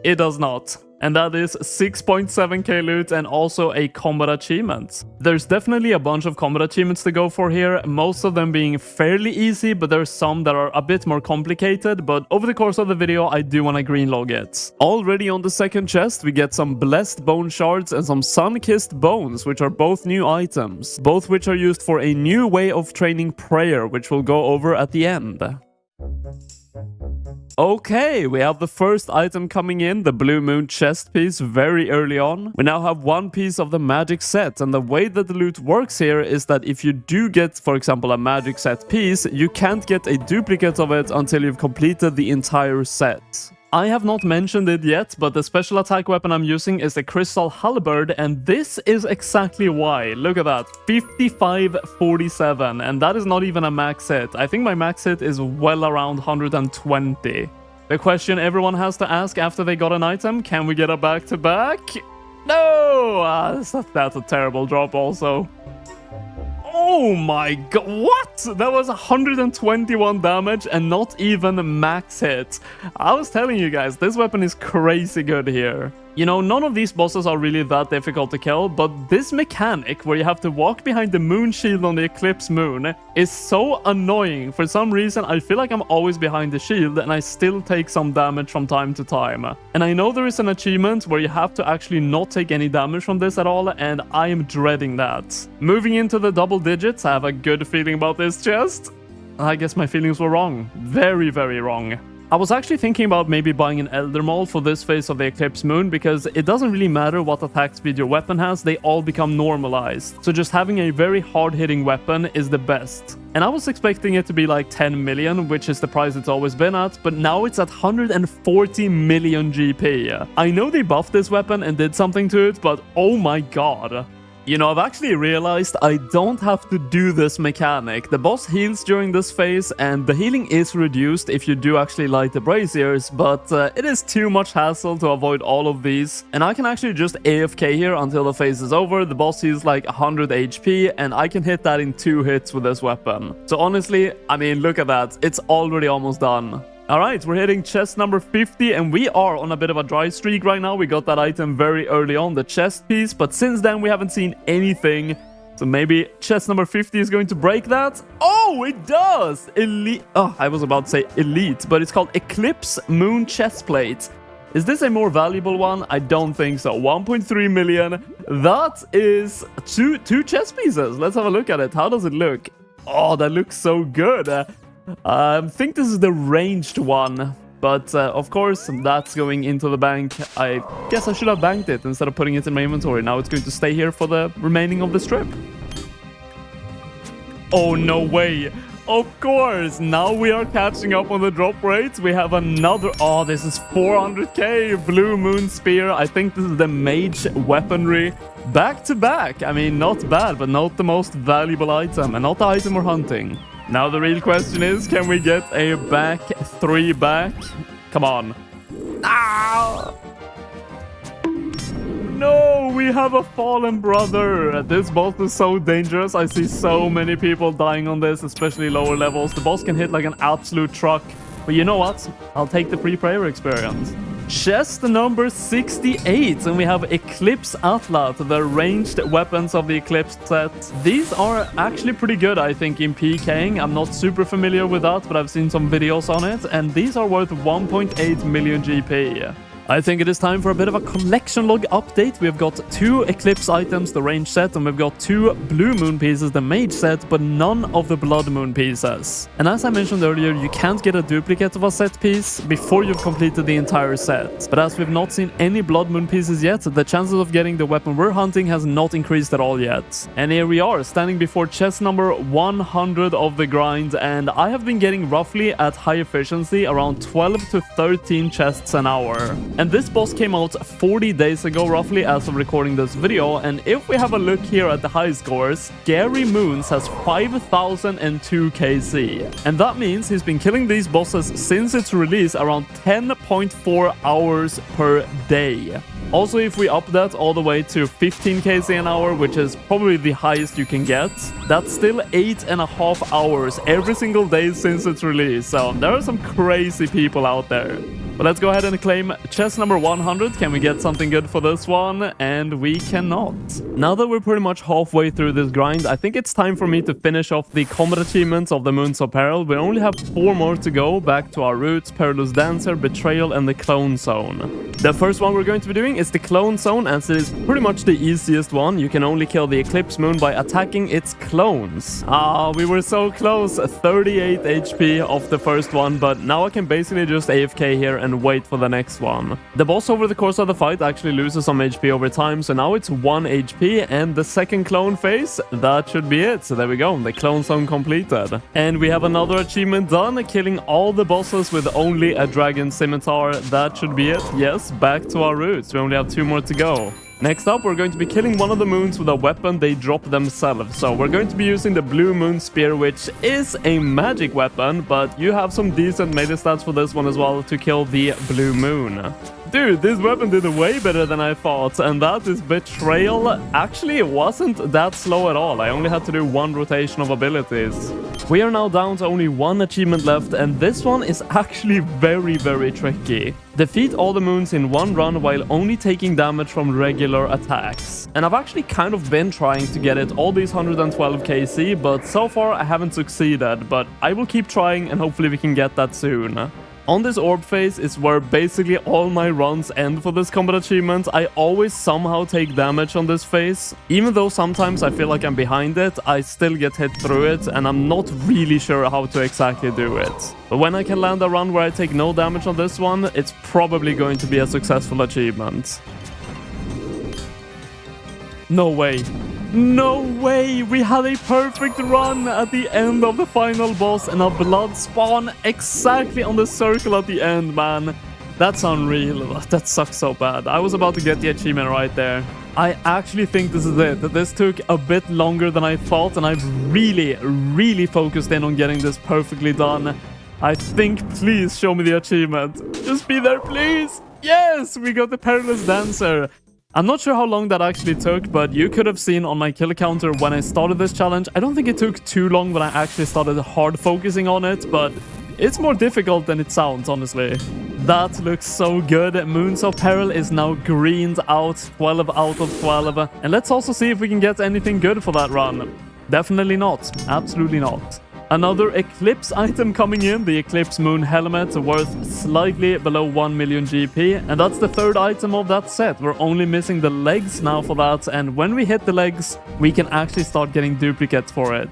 It does not. And that is 6.7k loot and also a combat achievement. There's definitely a bunch of combat achievements to go for here, most of them being fairly easy, but there's some that are a bit more complicated, but over the course of the video I do want to green log it. Already on the second chest we get some Blessed Bone Shards and some Sun-Kissed Bones, which are both new items, both which are used for a new way of training prayer, which we'll go over at the end. Okay, we have the first item coming in, the Blue Moon chest piece, very early on. We now have one piece of the magic set, and the way that the loot works here is that if you do get, for example, a magic set piece, you can't get a duplicate of it until you've completed the entire set. I have not mentioned it yet, but the special attack weapon I'm using is the Crystal Halberd, and this is exactly why. Look at that, 5547, and that is not even a max hit. I think my max hit is well around 120. The question everyone has to ask after they got an item, can we get a back-to-back? No! That's a terrible drop also. Oh my god, what? That was 121 damage and not even max hit. I was telling you guys, this weapon is crazy good here. You know, none of these bosses are really that difficult to kill, but this mechanic where you have to walk behind the moon shield on the Eclipse Moon is so annoying. For some reason, I feel like I'm always behind the shield and I still take some damage from time to time. And I know there is an achievement where you have to actually not take any damage from this at all, and I am dreading that. Moving into the double digits, I have a good feeling about this chest. I guess my feelings were wrong. Very, very wrong. I was actually thinking about maybe buying an Elder Maul for this phase of the Eclipse Moon, because it doesn't really matter what attack speed your weapon has, they all become normalized. So just having a very hard-hitting weapon is the best. And I was expecting it to be like 10 million, which is the price it's always been at, but now it's at 140 million GP. I know they buffed this weapon and did something to it, but oh my god. You know, I've actually realized I don't have to do this mechanic. The boss heals during this phase, and the healing is reduced if you do actually light the braziers, but it is too much hassle to avoid all of these. And I can actually just AFK here until the phase is over. The boss heals like 100 HP, and I can hit that in 2 hits with this weapon. So honestly, I mean, look at that. It's already almost done. Alright, we're hitting chest number 50, and we are on a bit of a dry streak right now. We got that item very early on, the chest piece, but since then we haven't seen anything. So maybe chest number 50 is going to break that. Oh, it does! Elite. Oh, I was about to say elite, but it's called Eclipse Moon Chestplate. Is this a more valuable one? I don't think so. 1.3 million. That is two chest pieces. Let's have a look at it. How does it look? Oh, that looks so good. I think this is the ranged one, but of course that's going into the bank. I guess I should have banked it instead of putting it in my inventory. Now it's going to stay here for the remaining of the strip. Oh, no way. Of course, now we are catching up on the drop rates. We have another... Oh, this is 400k Blue Moon Spear. I think this is the mage weaponry. Back to back. I mean, not bad, but not the most valuable item, and not the item we're hunting. Now the real question is, can we get a back 3 back? Come on. Ah! No, we have a fallen brother. This boss is so dangerous. I see so many people dying on this, especially lower levels. The boss can hit like an absolute truck. But you know what? I'll take the free prayer experience. Chest number 68, and we have Eclipse Atlat, the ranged weapons of the Eclipse set. These are actually pretty good, I think, in PKing. I'm not super familiar with that, but I've seen some videos on it, and these are worth 1.8 million GP. I think it is time for a bit of a collection log update. We've got 2 Eclipse items, the range set, and we've got 2 Blue Moon pieces, the mage set, but none of the Blood Moon pieces. And as I mentioned earlier, you can't get a duplicate of a set piece before you've completed the entire set. But as we've not seen any Blood Moon pieces yet, the chances of getting the weapon we're hunting has not increased at all yet. And here we are, standing before chest number 100 of the grind, and I have been getting roughly at high efficiency around 12 to 13 chests an hour. And this boss came out 40 days ago roughly as of recording this video, and if we have a look here at the high scores, Scary Moons has 5002 KC. And that means he's been killing these bosses since its release around 10.4 hours per day. Also, if we up that all the way to 15 KC an hour, which is probably the highest you can get, that's still 8.5 hours every single day since its release. So there are some crazy people out there. But let's go ahead and claim chest number 100. Can we get something good for this one? And we cannot. Now that we're pretty much halfway through this grind, I think it's time for me to finish off the combat achievements of the Moons of Peril. We only have 4 more to go, back to our roots, Perilous Dancer, Betrayal, and the Clone Zone. The first one we're going to be doing is the Clone Zone, as it is pretty much the easiest one. You can only kill the Eclipse Moon by attacking its clones. Ah, we were so close. 38 HP off the first one, but now I can basically just AFK here and wait for the next one. The boss over the course of the fight actually loses some HP over time, so now it's 1 HP, and the second clone phase, that should be it. So there we go, the Clone Zone completed. And we have another achievement done, killing all the bosses with only a Dragon Scimitar. That should be it. Yes, back to our roots. We only have 2 more to go. Next up, we're going to be killing one of the moons with a weapon they drop themselves. So we're going to be using the Blue Moon Spear, which is a magic weapon, but you have some decent melee stats for this one as well to kill the Blue Moon. Dude, this weapon did way better than I thought, and that is Betrayal. Actually, it wasn't that slow at all. I only had to do 1 rotation of abilities. We are now down to only 1 achievement left, and this one is actually very, very tricky. Defeat all the moons in 1 run while only taking damage from regular attacks. And I've actually kind of been trying to get it all these 112 KC, but so far I haven't succeeded, but I will keep trying and hopefully we can get that soon. On this orb phase is where basically all my runs end for this combat achievement. I always somehow take damage on this phase. Even though sometimes I feel like I'm behind it, I still get hit through it, and I'm not really sure how to exactly do it. But when I can land a run where I take no damage on this one, it's probably going to be a successful achievement. No way. No way! We had a perfect run at the end of the final boss and a blood spawn exactly on the circle at the end, man. That's unreal. That sucks so bad. I was about to get the achievement right there. I actually think this is it. This took a bit longer than I thought, and I've really focused in on getting this perfectly done. I think, please show me the achievement. Just be there, please! Yes! We got the Perilous Dancer. I'm not sure how long that actually took, but you could have seen on my kill counter when I started this challenge. I don't think it took too long when I actually started hard focusing on it, but it's more difficult than it sounds, honestly. That looks so good. Moons of Peril is now greened out, 12 out of 12. And let's also see if we can get anything good for that run. Definitely not. Absolutely not. Another Eclipse item coming in, the Eclipse Moon Helmet, worth slightly below 1 million GP, and that's the third item of that set. We're only missing the legs now for that, and when we hit the legs, we can actually start getting duplicates for it.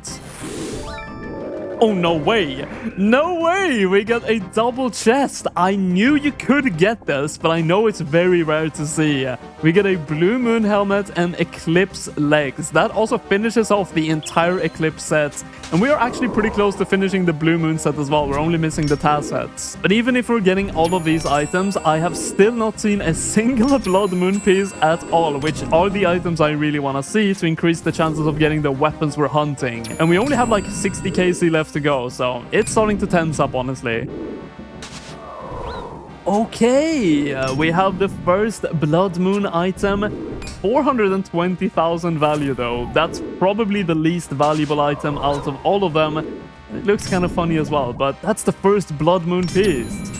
Oh, no way! No way! We got a double chest! I knew you could get this, but I know it's very rare to see. We get a Blue Moon Helmet and Eclipse legs. That also finishes off the entire Eclipse set. And we are actually pretty close to finishing the Blue Moon set as well. We're only missing the Taz sets. But even if we're getting all of these items, I have still not seen a single Blood Moon piece at all, which are the items I really want to see to increase the chances of getting the weapons we're hunting. And we only have like 60 KC left to go, so it's starting to tense up, honestly. Okay, we have the first Blood Moon item. 420,000 value though. That's probably the least valuable item out of all of them. It looks kind of funny as well, but that's the first Blood Moon piece.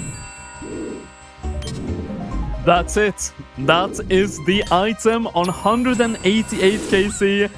That's it. That is the item on 188 KC.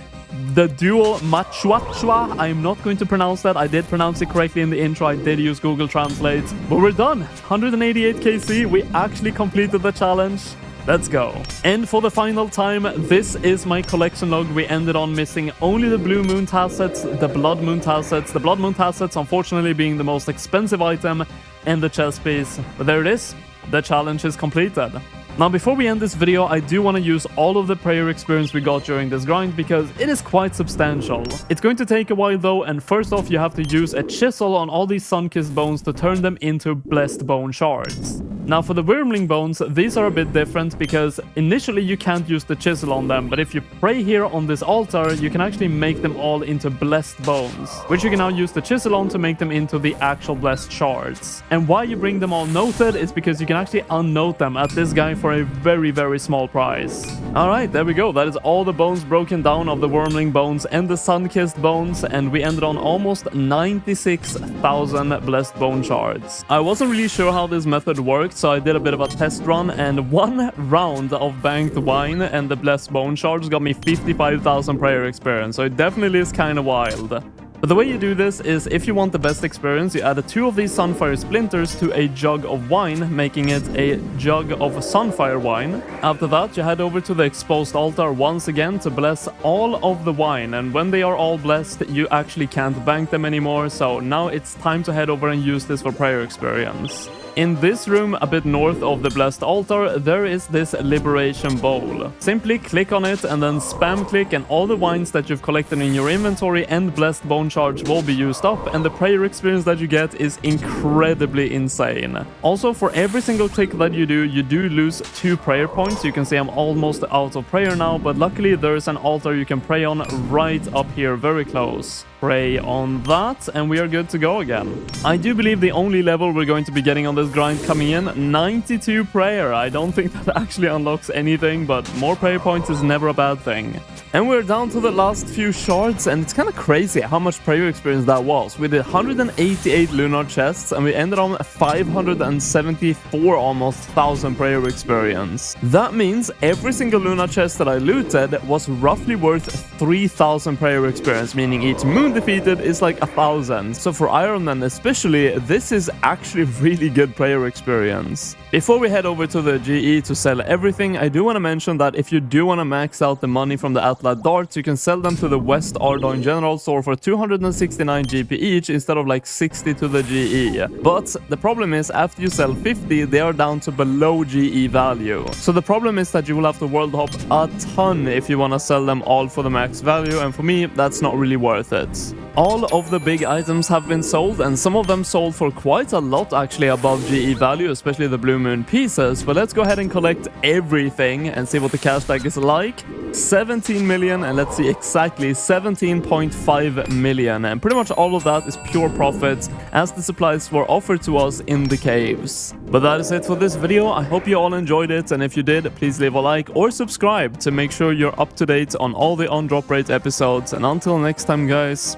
The dual Machuachua. I'm not going to pronounce that. I did pronounce it correctly in the intro. I did use Google Translate. But we're done. 188 KC. We actually completed the challenge. Let's go. And for the final time, this is my collection log. We ended on missing only the Blue Moon Taz sets, the Blood Moon Taz sets. The Blood Moon Taz sets, unfortunately, being the most expensive item, and the chest piece. But there it is. The challenge is completed. Now, before we end this video, I do want to use all of the prayer experience we got during this grind because it is quite substantial. It's going to take a while though, and first off, you have to use a chisel on all these sun-kissed bones to turn them into blessed bone shards. Now, for the Wyrmling bones, these are a bit different because initially you can't use the chisel on them, but if you pray here on this altar, you can actually make them all into blessed bones, which you can now use the chisel on to make them into the actual blessed shards. And why you bring them all noted is because you can actually unnote them at this guy for a very small price. Alright, there we go. That is all the bones broken down of the Wyrmling bones and the sun-kissed bones, and we ended on almost 96,000 blessed bone shards. I wasn't really sure how this method worked, so I did a bit of a test run, and one round of banked wine and the blessed bone shards got me 55,000 prayer experience, so it definitely is kind of wild. But the way you do this is, if you want the best experience, you add 2 of these Sunfire Splinters to a jug of wine, making it a jug of Sunfire wine. After that, you head over to the exposed altar once again to bless all of the wine, and when they are all blessed, you actually can't bank them anymore, so now it's time to head over and use this for prayer experience. In this room, a bit north of the blessed altar, there is this liberation bowl. Simply click on it and then spam click, and all the wines that you've collected in your inventory and blessed bone shards will be used up, and the prayer experience that you get is incredibly insane. Also, for every single click that you do lose 2 prayer points. You can see I'm almost out of prayer now, but luckily there is an altar you can pray on right up here, very close. Pray on that, and we are good to go again. I do believe the only level we're going to be getting on this grind coming in, 92 prayer. I don't think that actually unlocks anything, but more prayer points is never a bad thing. And we're down to the last few shards, and it's kind of crazy how much prayer experience that was. We did 188 lunar chests, and we ended on 574 almost 1,000 prayer experience. That means every single lunar chest that I looted was roughly worth 3,000 prayer experience, meaning each moon defeated is like 1,000. So for Iron Man especially, this is actually really good good player experience. Before we head over to the GE to sell everything, I do want to mention that if you do want to max out the money from the Atlat darts, you can sell them to the West Ardoin General Store for 269 GP each instead of like 60 to the GE. But the problem is, after you sell 50, they are down to below GE value. So the problem is that you will have to world hop a ton if you want to sell them all for the max value, and for me, that's not really worth it. All of the big items have been sold, and some of them sold for quite a lot actually above GE value, especially the Blue Moon pieces. But let's go ahead and collect everything and see what the cash bag is like. 17 million, and let's see exactly 17.5 million, and pretty much all of that is pure profit as the supplies were offered to us in the caves. But that is it for this video. I hope you all enjoyed it, and if you did, please leave a like or subscribe to make sure you're up to date on all the On Drop Rate episodes. And until next time, guys,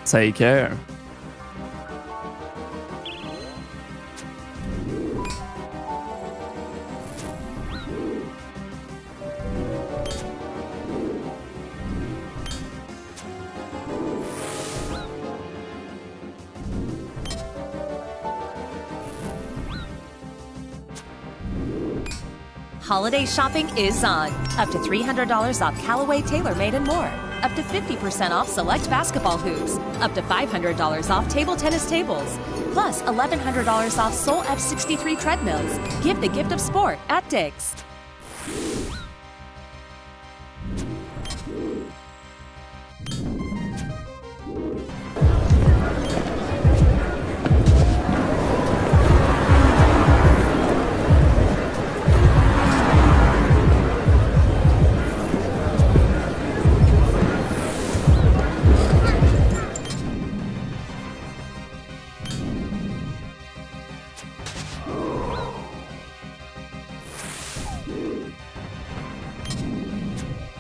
take care. Holiday shopping is on. Up to $300 off Callaway TaylorMade and more. Up to 50% off select basketball hoops. Up to $500 off table tennis tables. Plus $1,100 off Soul F63 treadmills. Give the gift of sport at Dick's.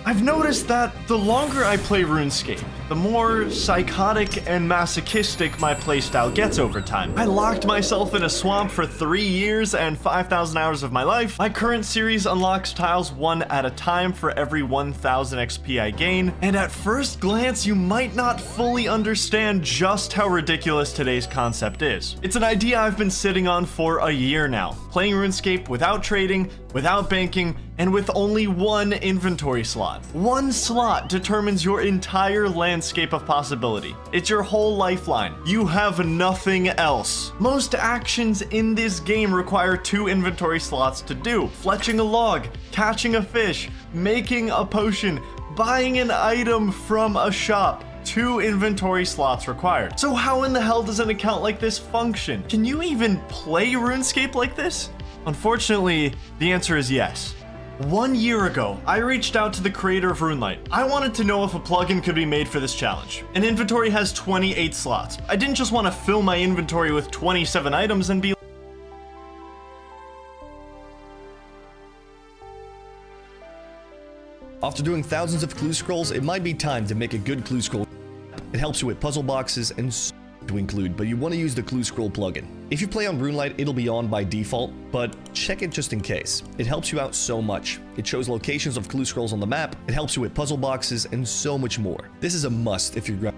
I've noticed that the longer I play RuneScape, the more psychotic and masochistic my playstyle gets over time. I locked myself in a swamp for 3 years and 5,000 hours of my life. My current series unlocks tiles one at a time for every 1,000 XP I gain, and at first glance you might not fully understand just how ridiculous today's concept is. It's an idea I've been sitting on for a year now, playing RuneScape without trading, without banking, and with only one inventory slot. One slot determines your entire landscape of possibility. It's your whole lifeline. You have nothing else. Most actions in this game require 2 inventory slots to do. Fletching a log, catching a fish, making a potion, buying an item from a shop. 2 inventory slots required. So how in the hell does an account like this function? Can you even play RuneScape like this? Unfortunately, the answer is yes. 1 year ago, I reached out to the creator of RuneLite. I wanted to know if a plugin could be made for this challenge. An inventory has 28 slots. I didn't just want to fill my inventory with 27 items and be After doing thousands of clue scrolls, it might be time to make a good clue scroll. It helps you with puzzle boxes and to include, but you want to use the Clue Scroll plugin. If you play on RuneLite, it'll be on by default, but check it just in case. It helps you out so much. It shows locations of clue scrolls on the map, it helps you with puzzle boxes, and so much more. This is a must if you're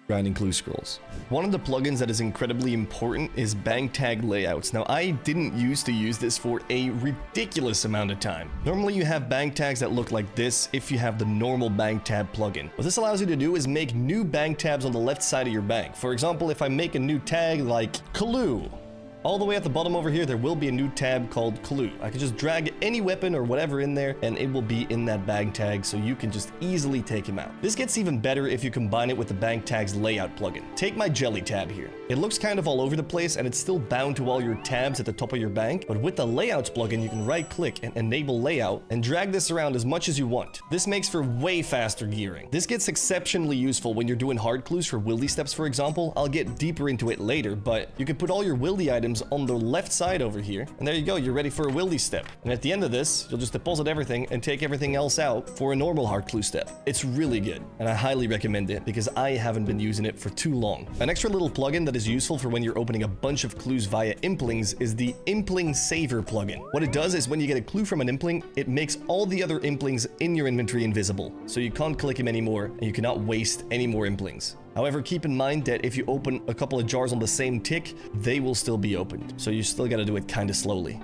grinding clue scrolls. One of the plugins that is incredibly important is bank tag layouts. Now, I didn't used to use this for a ridiculous amount of time. Normally, you have bank tags that look like this if you have the normal bank tab plugin. What this allows you to do is make new bank tabs on the left side of your bank. For example, if I make a new tag like Clue, all the way at the bottom over here, there will be a new tab called Clue. I can just drag any weapon or whatever in there, and it will be in that bank tag, so you can just easily take him out. This gets even better if you combine it with the bank tags layout plugin. Take my jelly tab here. It looks kind of all over the place, and it's still bound to all your tabs at the top of your bank, but with the layouts plugin, you can right-click and enable layout, and drag this around as much as you want. This makes for way faster gearing. This gets exceptionally useful when you're doing hard clues for wildy steps, for example. I'll get deeper into it later, but you can put all your wildy items on the left side over here, and there you go, you're ready for a wildy step. And at the end of this, you'll just deposit everything and take everything else out for a normal hard clue step. It's really good, and I highly recommend it because I haven't been using it for too long. An extra little plugin that is useful for when you're opening a bunch of clues via implings is the Impling Saver plugin. What it does is when you get a clue from an impling, it makes all the other implings in your inventory invisible, so you can't click him anymore, and you cannot waste any more implings. However, keep in mind that if you open a couple of jars on the same tick, they will still be opened. So you still gotta do it kinda slowly.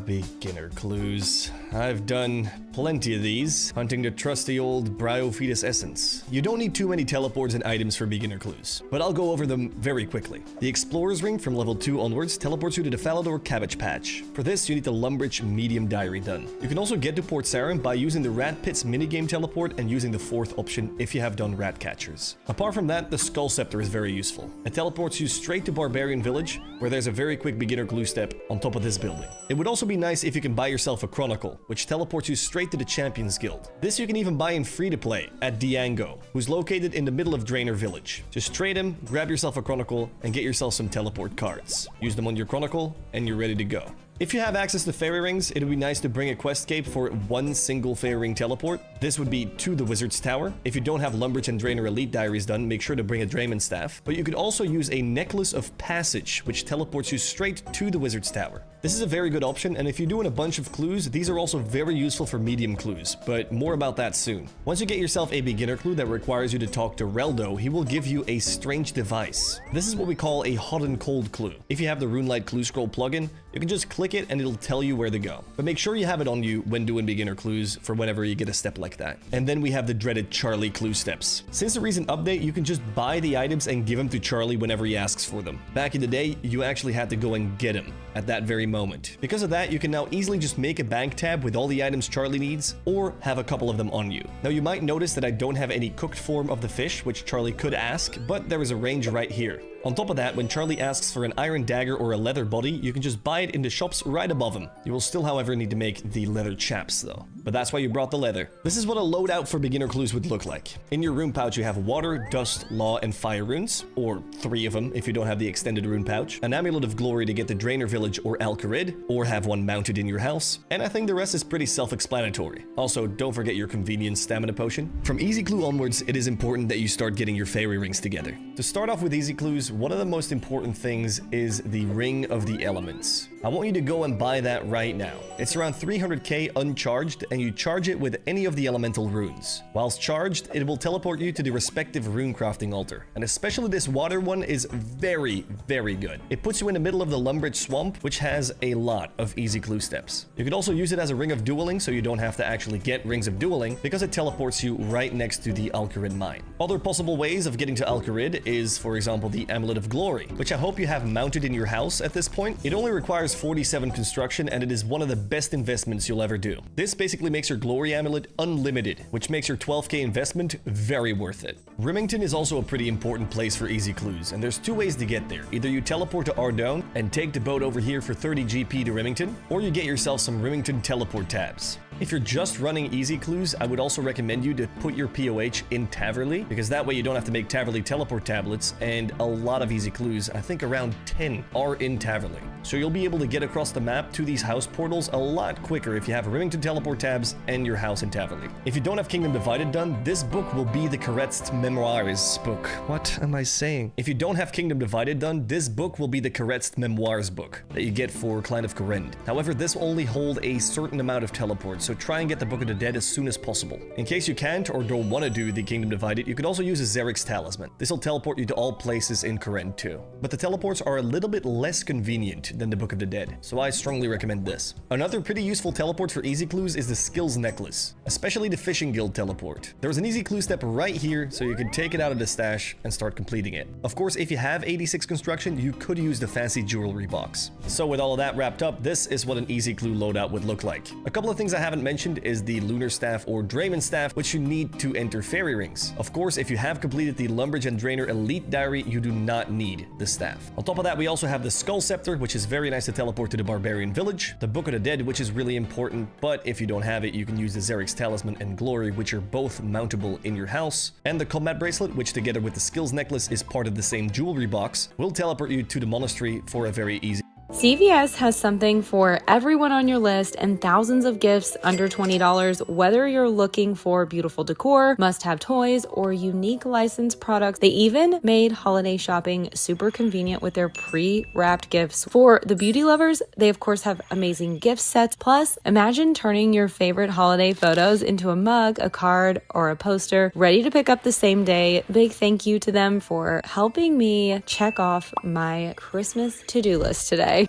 Beginner clues. I've done plenty of these, hunting the trusty old Bryophytus essence. You don't need too many teleports and items for beginner clues, but I'll go over them very quickly. The Explorer's Ring from level 2 onwards teleports you to the Falador Cabbage Patch. For this, you need the Lumbridge Medium Diary done. You can also get to Port Sarim by using the Rat Pits minigame teleport and using the 4th option if you have done Rat Catchers. Apart from that, the Skull Scepter is very useful. It teleports you straight to Barbarian Village, where there's a very quick beginner clue step on top of this building. It would also be nice if you can buy yourself a Chronicle, which teleports you straight to the Champions Guild. This you can even buy in free-to-play at Diango, who's located in the middle of Draenor Village. Just trade him, grab yourself a Chronicle, and get yourself some teleport cards. Use them on your Chronicle, and you're ready to go. If you have access to Fairy Rings, it would be nice to bring a quest cape for one single Fairy Ring teleport. This would be to the Wizard's Tower. If you don't have Lumbridge and Draenor Elite Diaries done, make sure to bring a Drayman Staff. But you could also use a Necklace of Passage, which teleports you straight to the Wizard's Tower. This is a very good option, and if you're doing a bunch of clues, these are also very useful for medium clues, but more about that soon. Once you get yourself a beginner clue that requires you to talk to Reldo, he will give you a strange device. This is what we call a hot and cold clue. If you have the Runelite Clue Scroll plugin, you can just click it and it'll tell you where to go. But make sure you have it on you when doing beginner clues for whenever you get a step like that. And then we have the dreaded Charlie clue steps. Since the recent update, you can just buy the items and give them to Charlie whenever he asks for them. Back in the day, you actually had to go and get them at that very moment. Because of that, you can now easily just make a bank tab with all the items Charlie needs, or have a couple of them on you. Now you might notice that I don't have any cooked form of the fish, which Charlie could ask, but there is a range right here. On top of that, when Charlie asks for an iron dagger or a leather body, you can just buy it in the shops right above him. You will still, however, need to make the leather chaps though. But that's why you brought the leather. This is what a loadout for beginner clues would look like. In your rune pouch, you have water, dust, law, and fire runes, or 3 of them if you don't have the extended rune pouch, an amulet of glory to get the Draenor Village or Alcarid, or have one mounted in your house, and I think the rest is pretty self-explanatory. Also, don't forget your convenience stamina potion. From easy clue onwards, it is important that you start getting your fairy rings together. To start off with easy clues, one of the most important things is the Ring of the Elements. I want you to go and buy that right now. It's around 300k uncharged, and you charge it with any of the elemental runes. Whilst charged, it will teleport you to the respective rune crafting altar, and especially this water one is very, very good. It puts you in the middle of the Lumbridge Swamp, which has a lot of easy clue steps. You could also use it as a Ring of Dueling, so you don't have to actually get Rings of Dueling, because it teleports you right next to the Alcarid Mine. Other possible ways of getting to Alcarid is, for example, the Amulet of Glory, which I hope you have mounted in your house at this point. It only requires 47 construction, and it is one of the best investments you'll ever do. This basically makes your Glory Amulet unlimited, which makes your 12k investment very worth it. Rimington is also a pretty important place for easy clues, and there's 2 ways to get there. Either you teleport to Ardougne and take the boat over here for 30 GP to Rimington, or you get yourself some Rimington teleport tabs. If you're just running easy clues, I would also recommend you to put your POH in Taverley, because that way you don't have to make Taverley teleport tablets, and a lot of easy clues, I think around 10, are in Taverley. So you'll be able to get across the map to these house portals a lot quicker if you have Rimington teleport tabs and your house in Taverley. If you don't have Kingdom Divided done, this book will be the Correct Memoirs book. What am I saying? If you don't have Kingdom Divided done, this book will be the Correct Memoirs book that you get for Clan of Kourend. However, this will only hold a certain amount of teleports, so so try and get the Book of the Dead as soon as possible. In case you can't or don't want to do the Kingdom Divided, you could also use a Xerix Talisman. This will teleport you to all places in Kourend too. But the teleports are a little bit less convenient than the Book of the Dead, so I strongly recommend this. Another pretty useful teleport for easy clues is the Skills Necklace, especially the Fishing Guild teleport. There's an easy clue step right here, so you can take it out of the stash and start completing it. Of course, if you have 86 construction, you could use the fancy jewelry box. So with all of that wrapped up, this is what an easy clue loadout would look like. A couple of things I haven't mentioned is the Lunar Staff or Drayman Staff, which you need to enter Fairy Rings. Of course, if you have completed the Lumberjane Drainer Elite Diary, you do not need the staff. On top of that, we also have the Skull Scepter, which is very nice to teleport to the Barbarian Village, the Book of the Dead, which is really important, but if you don't have it, you can use the Xerix Talisman and Glory, which are both mountable in your house, and the Combat Bracelet, which together with the Skills Necklace is part of the same jewelry box, will teleport you to the monastery for a very easy. CVS has something for everyone on your list and thousands of gifts under $20. Whether you're looking for beautiful decor, must-have toys, or unique licensed products, they even made holiday shopping super convenient with their pre-wrapped gifts. For the beauty lovers, they of course have amazing gift sets. Plus, imagine turning your favorite holiday photos into a mug, a card, or a poster, ready to pick up the same day. Big thank you to them for helping me check off my Christmas to-do list today.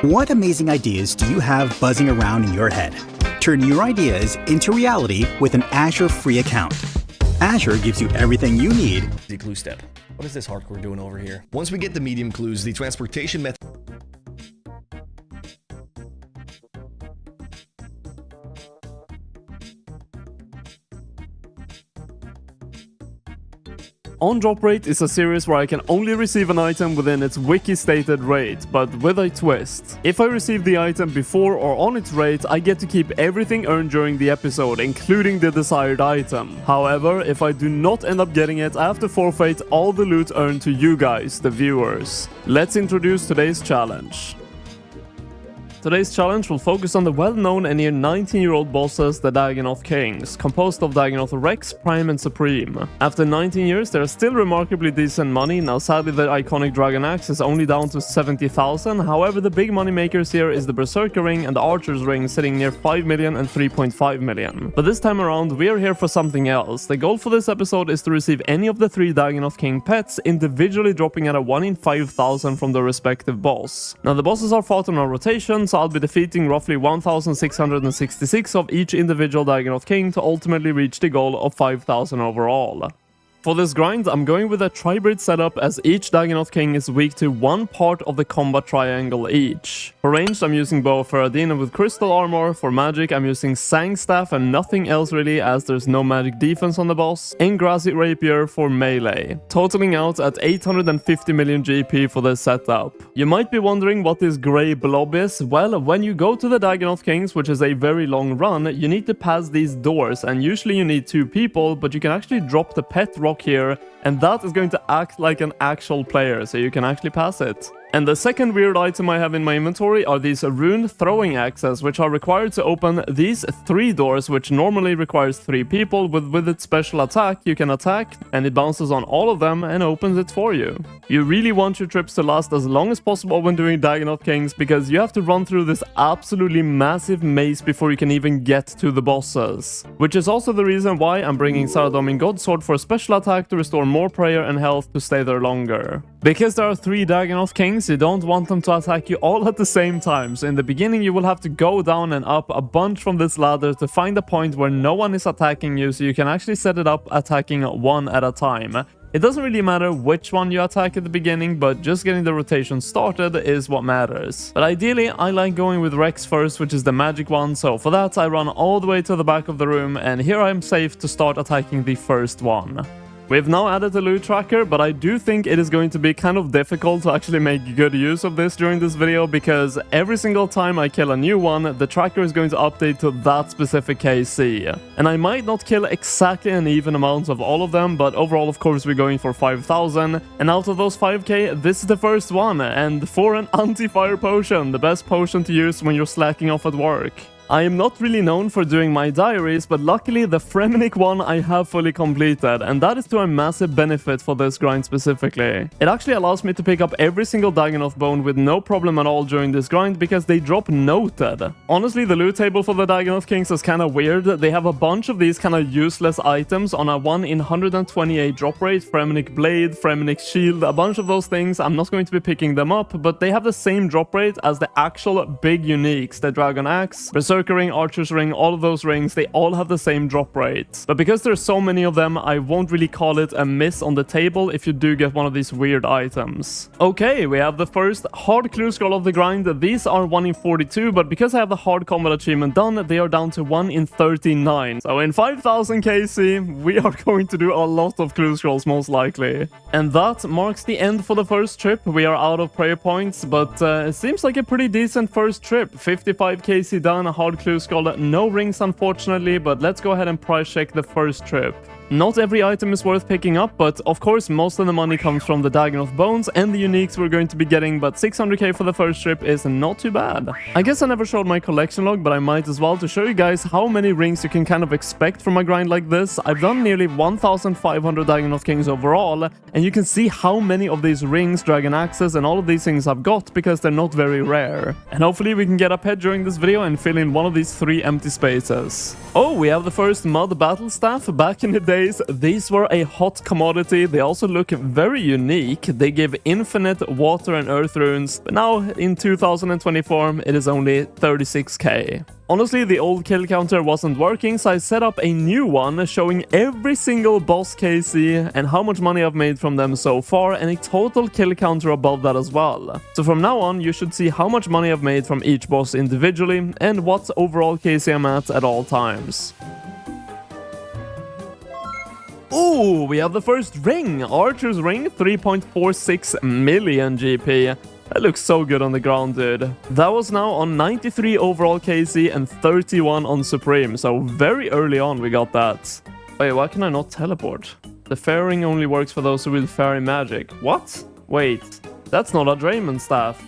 What amazing ideas do you have buzzing around in your head? Turn your ideas into reality with an Azure free account. Azure gives you everything you need. The clue step. What is this hardcore doing over here? Once we get the medium clues, the transportation method. On Drop Rate is a series where I can only receive an item within its wiki-stated rate, but with a twist. If I receive the item before or on its rate, I get to keep everything earned during the episode, including the desired item. However, if I do not end up getting it, I have to forfeit all the loot earned to you guys, the viewers. Let's introduce today's challenge. Today's challenge will focus on the well-known and near 19-year-old bosses, the Dagannoth Kings, composed of Dagannoth Rex, Prime and Supreme. After 19 years, they are still remarkably decent money. Now sadly the iconic Dragon Axe is only down to 70,000, however the big money makers here is the Berserker Ring and the Archer's Ring, sitting near 5 million and 3.5 million. But this time around we are here for something else. The goal for this episode is to receive any of the 3 Dagannoth King pets, individually dropping at a 1 in 5,000 from the respective boss. Now the bosses are fought on a rotation, so I'll be defeating roughly 1,666 of each individual Dagannoth King to ultimately reach the goal of 5,000 overall. For this grind, I'm going with a Tribrid setup as each Dagannoth King is weak to one part of the combat triangle each. For ranged, I'm using Bow of Faradin with Crystal Armor. For magic, I'm using Sang Staff and nothing else really, as there's no magic defense on the boss. And Grassy Rapier for melee, totaling out at 850 million GP for this setup. You might be wondering what this grey blob is. Well, when you go to the Dagannoth Kings, which is a very long run, you need to pass these doors, and usually you need 2 people, but you can actually drop the pet rock here, and that is going to act like an actual player, so you can actually pass it. And the second weird item I have in my inventory are these rune throwing axes, which are required to open these 3 doors, which normally requires 3 people. With its special attack, you can attack and it bounces on all of them and opens it for you. You really want your trips to last as long as possible when doing Dagannoth Kings, because you have to run through this absolutely massive maze before you can even get to the bosses. Which is also the reason why I'm bringing Saradomin Godsword for a special attack to restore more prayer and health to stay there longer. Because there are 3 Dagannoth Kings, you don't want them to attack you all at the same time, so in the beginning you will have to go down and up a bunch from this ladder to find a point where no one is attacking you, so you can actually set it up attacking one at a time. It doesn't really matter which one you attack at the beginning, but just getting the rotation started is what matters. But ideally, I like going with Rex first, which is the magic one, so for that I run all the way to the back of the room, and here I'm safe to start attacking the first one. We've now added the loot tracker, but I do think it is going to be kind of difficult to actually make good use of this during this video, because every single time I kill a new one, the tracker is going to update to that specific KC. And I might not kill exactly an even amount of all of them, but overall of course we're going for 5,000, and out of those 5k, this is the first one, and for an anti-fire potion, the best potion to use when you're slacking off at work. I am not really known for doing my diaries, but luckily the Fremennik one I have fully completed, and that is to a massive benefit for this grind specifically. It actually allows me to pick up every single Dagannoth bone with no problem at all during this grind because they drop noted. Honestly, the loot table for the Dagannoth Kings is kinda weird. They have a bunch of these kinda useless items on a 1 in 128 drop rate, Fremennik Blade, Fremennik Shield, a bunch of those things. I'm not going to be picking them up, but they have the same drop rate as the actual big uniques, the Dragon Axe, Berserker Ring, Archer's Ring, all of those rings, they all have the same drop rate. But because there's so many of them, I won't really call it a miss on the table if you do get one of these weird items. Okay, we have the first hard clue scroll of the grind. These are 1 in 42, but because I have the hard combat achievement done, they are down to 1 in 39. So in 5000 KC, we are going to do a lot of clue scrolls most likely. And that marks the end for the first trip. We are out of prayer points, but it seems like a pretty decent first trip. 55 KC done, a hard clue scroll, no rings unfortunately, but let's go ahead and price check the first trip. Not every item is worth picking up, but of course most of the money comes from the Dagannoth bones and the uniques we're going to be getting, but 600k for the first trip is not too bad. I guess I never showed my collection log, but I might as well to show you guys how many rings you can kind of expect from a grind like this. I've done nearly 1,500 Dagannoth Kings overall, and you can see how many of these rings, Dragon Axes, and all of these things I've got because they're not very rare. And hopefully we can get up ahead during this video and fill in one of these 3 empty spaces. Oh, we have the first Mud Battle Staff. Back in the day, these were a hot commodity. They also look very unique. They give infinite water and earth runes, but now in 2024 it is only 36k. Honestly, the old kill counter wasn't working, so I set up a new one showing every single boss KC and how much money I've made from them so far, and a total kill counter above that as well. So from now on, you should see how much money I've made from each boss individually and what overall KC I'm at all times. Ooh, we have the first ring! Archer's Ring, 3.46 million GP. That looks so good on the ground, dude. That was now on 93 overall KC and 31 on Supreme, so very early on we got that. Wait, why can I not teleport? The fairy ring only works for those who wield fairy magic. What? Wait, that's not a Draymond staff.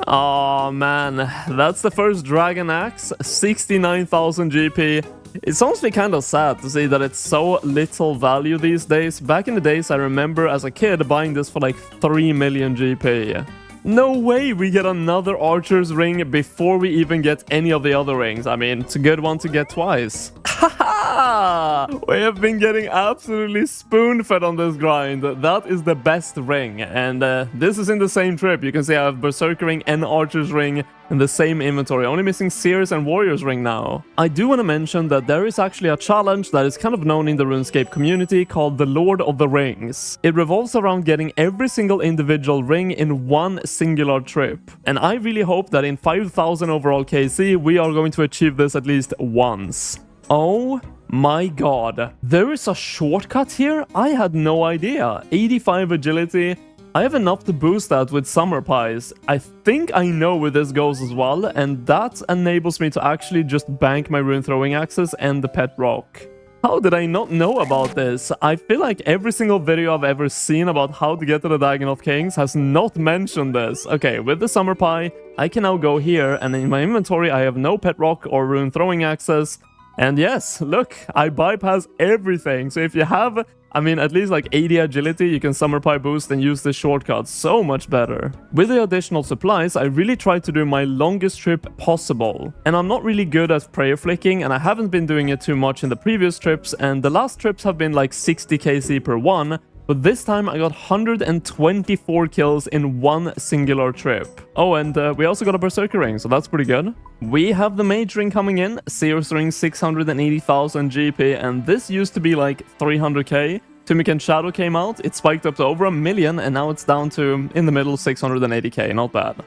Oh man, that's the first Dragon Axe, 69,000 GP. It's honestly kind of sad to see that it's so little value these days. Back in the days, I remember as a kid buying this for like 3 million GP. No way we get another Archer's Ring before we even get any of the other rings. I mean, it's a good one to get twice. Haha! We have been getting absolutely spoon-fed on this grind. That is the best ring. And this is in the same trip. You can see I have Berserker Ring and Archer's Ring in the same inventory. Only missing Seer's and Warrior's Ring now. I do want to mention that there is actually a challenge that is kind of known in the RuneScape community called the Lord of the Rings. It revolves around getting every single individual ring in one singular trip. And I really hope that in 5,000 overall KC, we are going to achieve this at least once. Oh my god. There is a shortcut here? I had no idea. 85 agility. I have enough to boost that with Summer Pies. I think I know where this goes as well, and that enables me to actually just bank my rune throwing axes and the pet rock. How did I not know about this? I feel like every single video I've ever seen about how to get to the Dagannoth Kings has not mentioned this. Okay, with the Summer Pie, I can now go here, and in my inventory I have no pet rock or rune throwing axes. And yes, look, I bypass everything. So if you have, I mean, at least like 80 agility, you can Summer Pie boost and use this shortcut so much better. With the additional supplies, I really tried to do my longest trip possible. And I'm not really good at prayer flicking, and I haven't been doing it too much in the previous trips, and the last trips have been like 60 KC per one. But this time I got 124 kills in one singular trip. Oh, and we also got a Berserker Ring, so that's pretty good. We have the Mage Ring coming in, Seer's Ring 680,000 GP, and this used to be like 300k. Tunic and Shadow came out, it spiked up to over 1 million, and now it's down to, in the middle, 680k, not bad.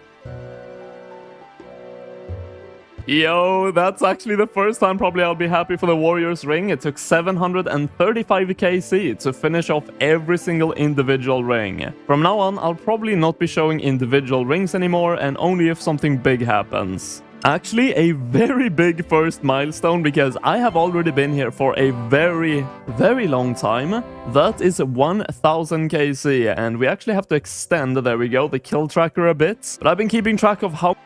Yo, that's actually the first time probably I'll be happy for the Warrior's Ring. It took 735 KC to finish off every single individual ring. From now on, I'll probably not be showing individual rings anymore, and only if something big happens. Actually, a very big first milestone, because I have already been here for a very, very long time. That is 1000 KC, and we actually have to extend, there we go, the kill tracker a bit. But I've been keeping track of how